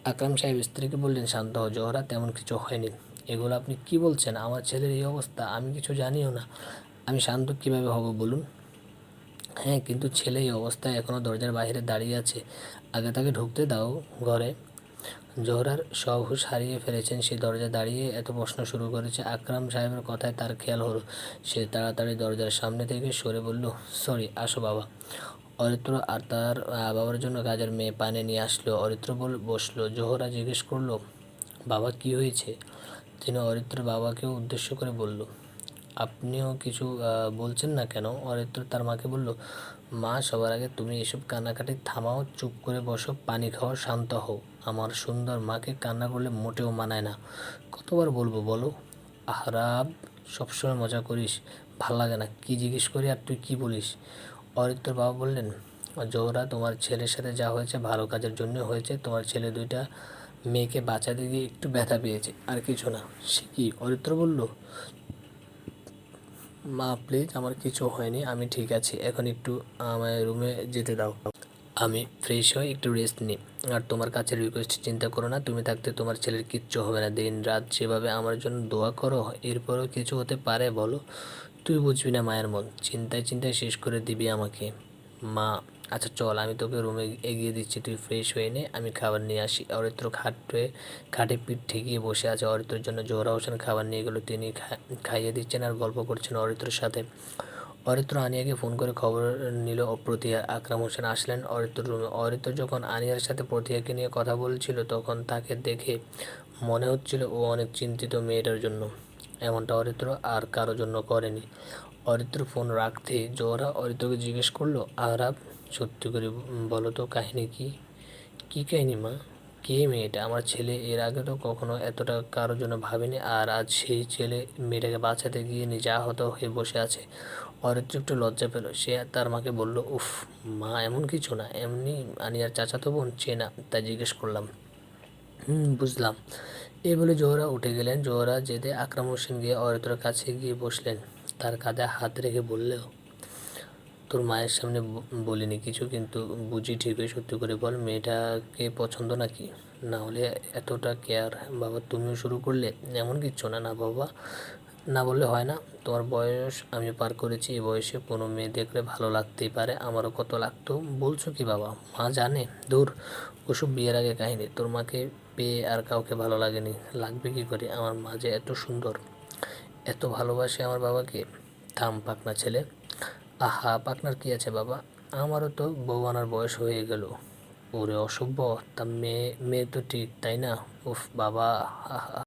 আকরাম সাহেব স্ত্রীকে বললেন, শান্ত হও জোহরা, তেমন কিছু হয়নি। এগুলো আপনি কি বলছেন? আমার ছেলের এই অবস্থা, আমি কিছু জানিও না। আমি শান্ত কিভাবে হব বলুন? হ্যাঁ, কিন্তু ছেলে এই অবস্থায় এখনও দরজার বাইরে দাঁড়িয়ে আছে, আগে তাকে ঢুকতে দাও ঘরে। জোহরার সব হুঁশ হারিয়ে ফেলেছেন, সে দরজায় দাঁড়িয়ে এত প্রশ্ন শুরু করেছে। আকরাম সাহেবের কথায় তার খেয়াল হলো। সে তাড়াতাড়ি দরজার সামনে থেকে সরে বলল, সরি, আসো বাবা। অরিত্র আর তার বাবার জন্য কাজের মেয়ে পানি নিয়ে আসলো। অরিত্র বসলো। জোহরা জিজ্ঞেস করলো, বাবা কি হয়েছে? তিনি অরিত্রের বাবাকেও উদ্দেশ্য করে বলল, আপনিও কিছু বলছেন না কেন? অরিত্র তার মাকে বলল, মা, সবার আগে তুমি এসব কান্নাকাটি থামাও, চুপ করে বসো, পানি খাও, শান্ত হও। আমার সুন্দর মাকে কান্না করলে মোটেও মানায় না। কতবার বলবো বলো? আহরাব, সবসময় মজা করিস, ভাল লাগে না। কি জিজ্ঞেস করি আর তুই কি বলিস? অরিত্রর বাবা বললেন, জোহরা, তোমার ছেলের সাথে যা হয়েছে ভালো কাজের জন্য হয়েছে। তোমার ছেলে 2টা মেয়েকে বাঁচাতে গিয়ে একটু ব্যথা পেয়েছে, আর কিছু না। সে কি? অরিত্র বলল, মা প্লিজ, আমার কিছু হয়নি, আমি ঠিক আছি। এখন একটু আমায় রুমে যেতে দাও, আমি ফ্রেশ হয়ে একটু রেস্ট নিই। আর তোমার কাছে রিকোয়েস্ট, চিন্তা করো না, তুমি থাকতে তোমার ছেলের কিচ্ছু হবে না। দিন রাত যেভাবে আমার জন্য দোয়া করো, এরপরও কিছু হতে পারে বলো? তুই বুঝবি না মায়ের মন, চিন্তায় চিন্তায় শেষ করে দিবি আমাকে। মা, আচ্ছা চল, আমি তোকে রুমে এগিয়ে দিচ্ছি, তুই ফ্রেশ হয়ে নে, আমি খাবার নিয়ে আসি। অরিত্র খাটে পিঠ ঠেকিয়ে বসে আছে। অরিত্রের জন্য জোহরা হোসেন খাবার নিয়ে গেল। তিনি খাইয়ে দিচ্ছেন আর গল্প করছেন অরিত্রের সাথে। অরিত্র আনিয়াকে ফোন করে খবর নিল প্রতিয়া। আকরাম হোসেন আসলেন অরিত্র রুমে। অরিত্র যখন আনিয়ার সাথে প্রতিয়াকে নিয়ে কথা বলছিল, তখন তাকে দেখে মনে হচ্ছিল ও অনেক চিন্তিত মেয়েটার জন্য। এমনটা অরিত্র আর কারো জন্য করেনি। অরিত্র ফোন রাখতেই জোহরা অরিত্রকে জিজ্ঞেস করলো, আহরাব, সত্যি করে বলো তো, কাহিনী কি? কী কাহিনী মা? কে মেয়েটা? আমার ছেলে এর আগে তো কখনো এতটা কারোর জন্য ভাবেনি, আর আজ সেই ছেলে মেয়েটাকে বাঁচাতে গিয়ে নিজে আহত হয়ে বসে আছে। অরিত্র একটু লজ্জা পেল। সে তার মাকে বলল, উফ মা, এমন কিছু না, এমনি আনিয়ার চাচাতো বোন, চেনা, তাই জিজ্ঞেস করলাম। বুঝলাম। এই বলে জোহরা উঠে গেলেন। জোহরা যেতে আকরাম হোসেন গিয়ে অরিত্রের কাছে গিয়ে বসলেন, তার কাঁধে হাত রেখে বলল, তোর মায়ের সামনে বলিনি কিছু, কিন্তু বুঝি ঠিকই। সত্যি করে বল, মেয়েটাকে পছন্দ নাকি? না হলে এতটা কেয়ার বাবা তুমিও শুরু করলে? এমন কিচ্ছু না। না বাবা, না বললে হয় না? তোমার বয়স আমি পার করেছি, এই বয়সে কোনো মেয়ে দেখলে ভালো লাগতেই পারে, আমারও কত লাগতো। বলছো কি বাবা? মা জানে? দূর, ওসব বিয়ের আগে কাহিনী। তোর মাকে পেয়ে আর কাউকে ভালো লাগেনি, লাগবে কি করে? আমার মা যে এত সুন্দর, এত ভালোবাসে আমার বাবাকে। থাম পাকনা ছেলে। আহা, পাকনার কি আছে বাবা? আমারও তো বউ আনার বয়স হয়ে গেল। ওরে অসভ্য, তা মেয়ে মেয়ে তো ঠিক, তাই না? উফ বাবা, আহা।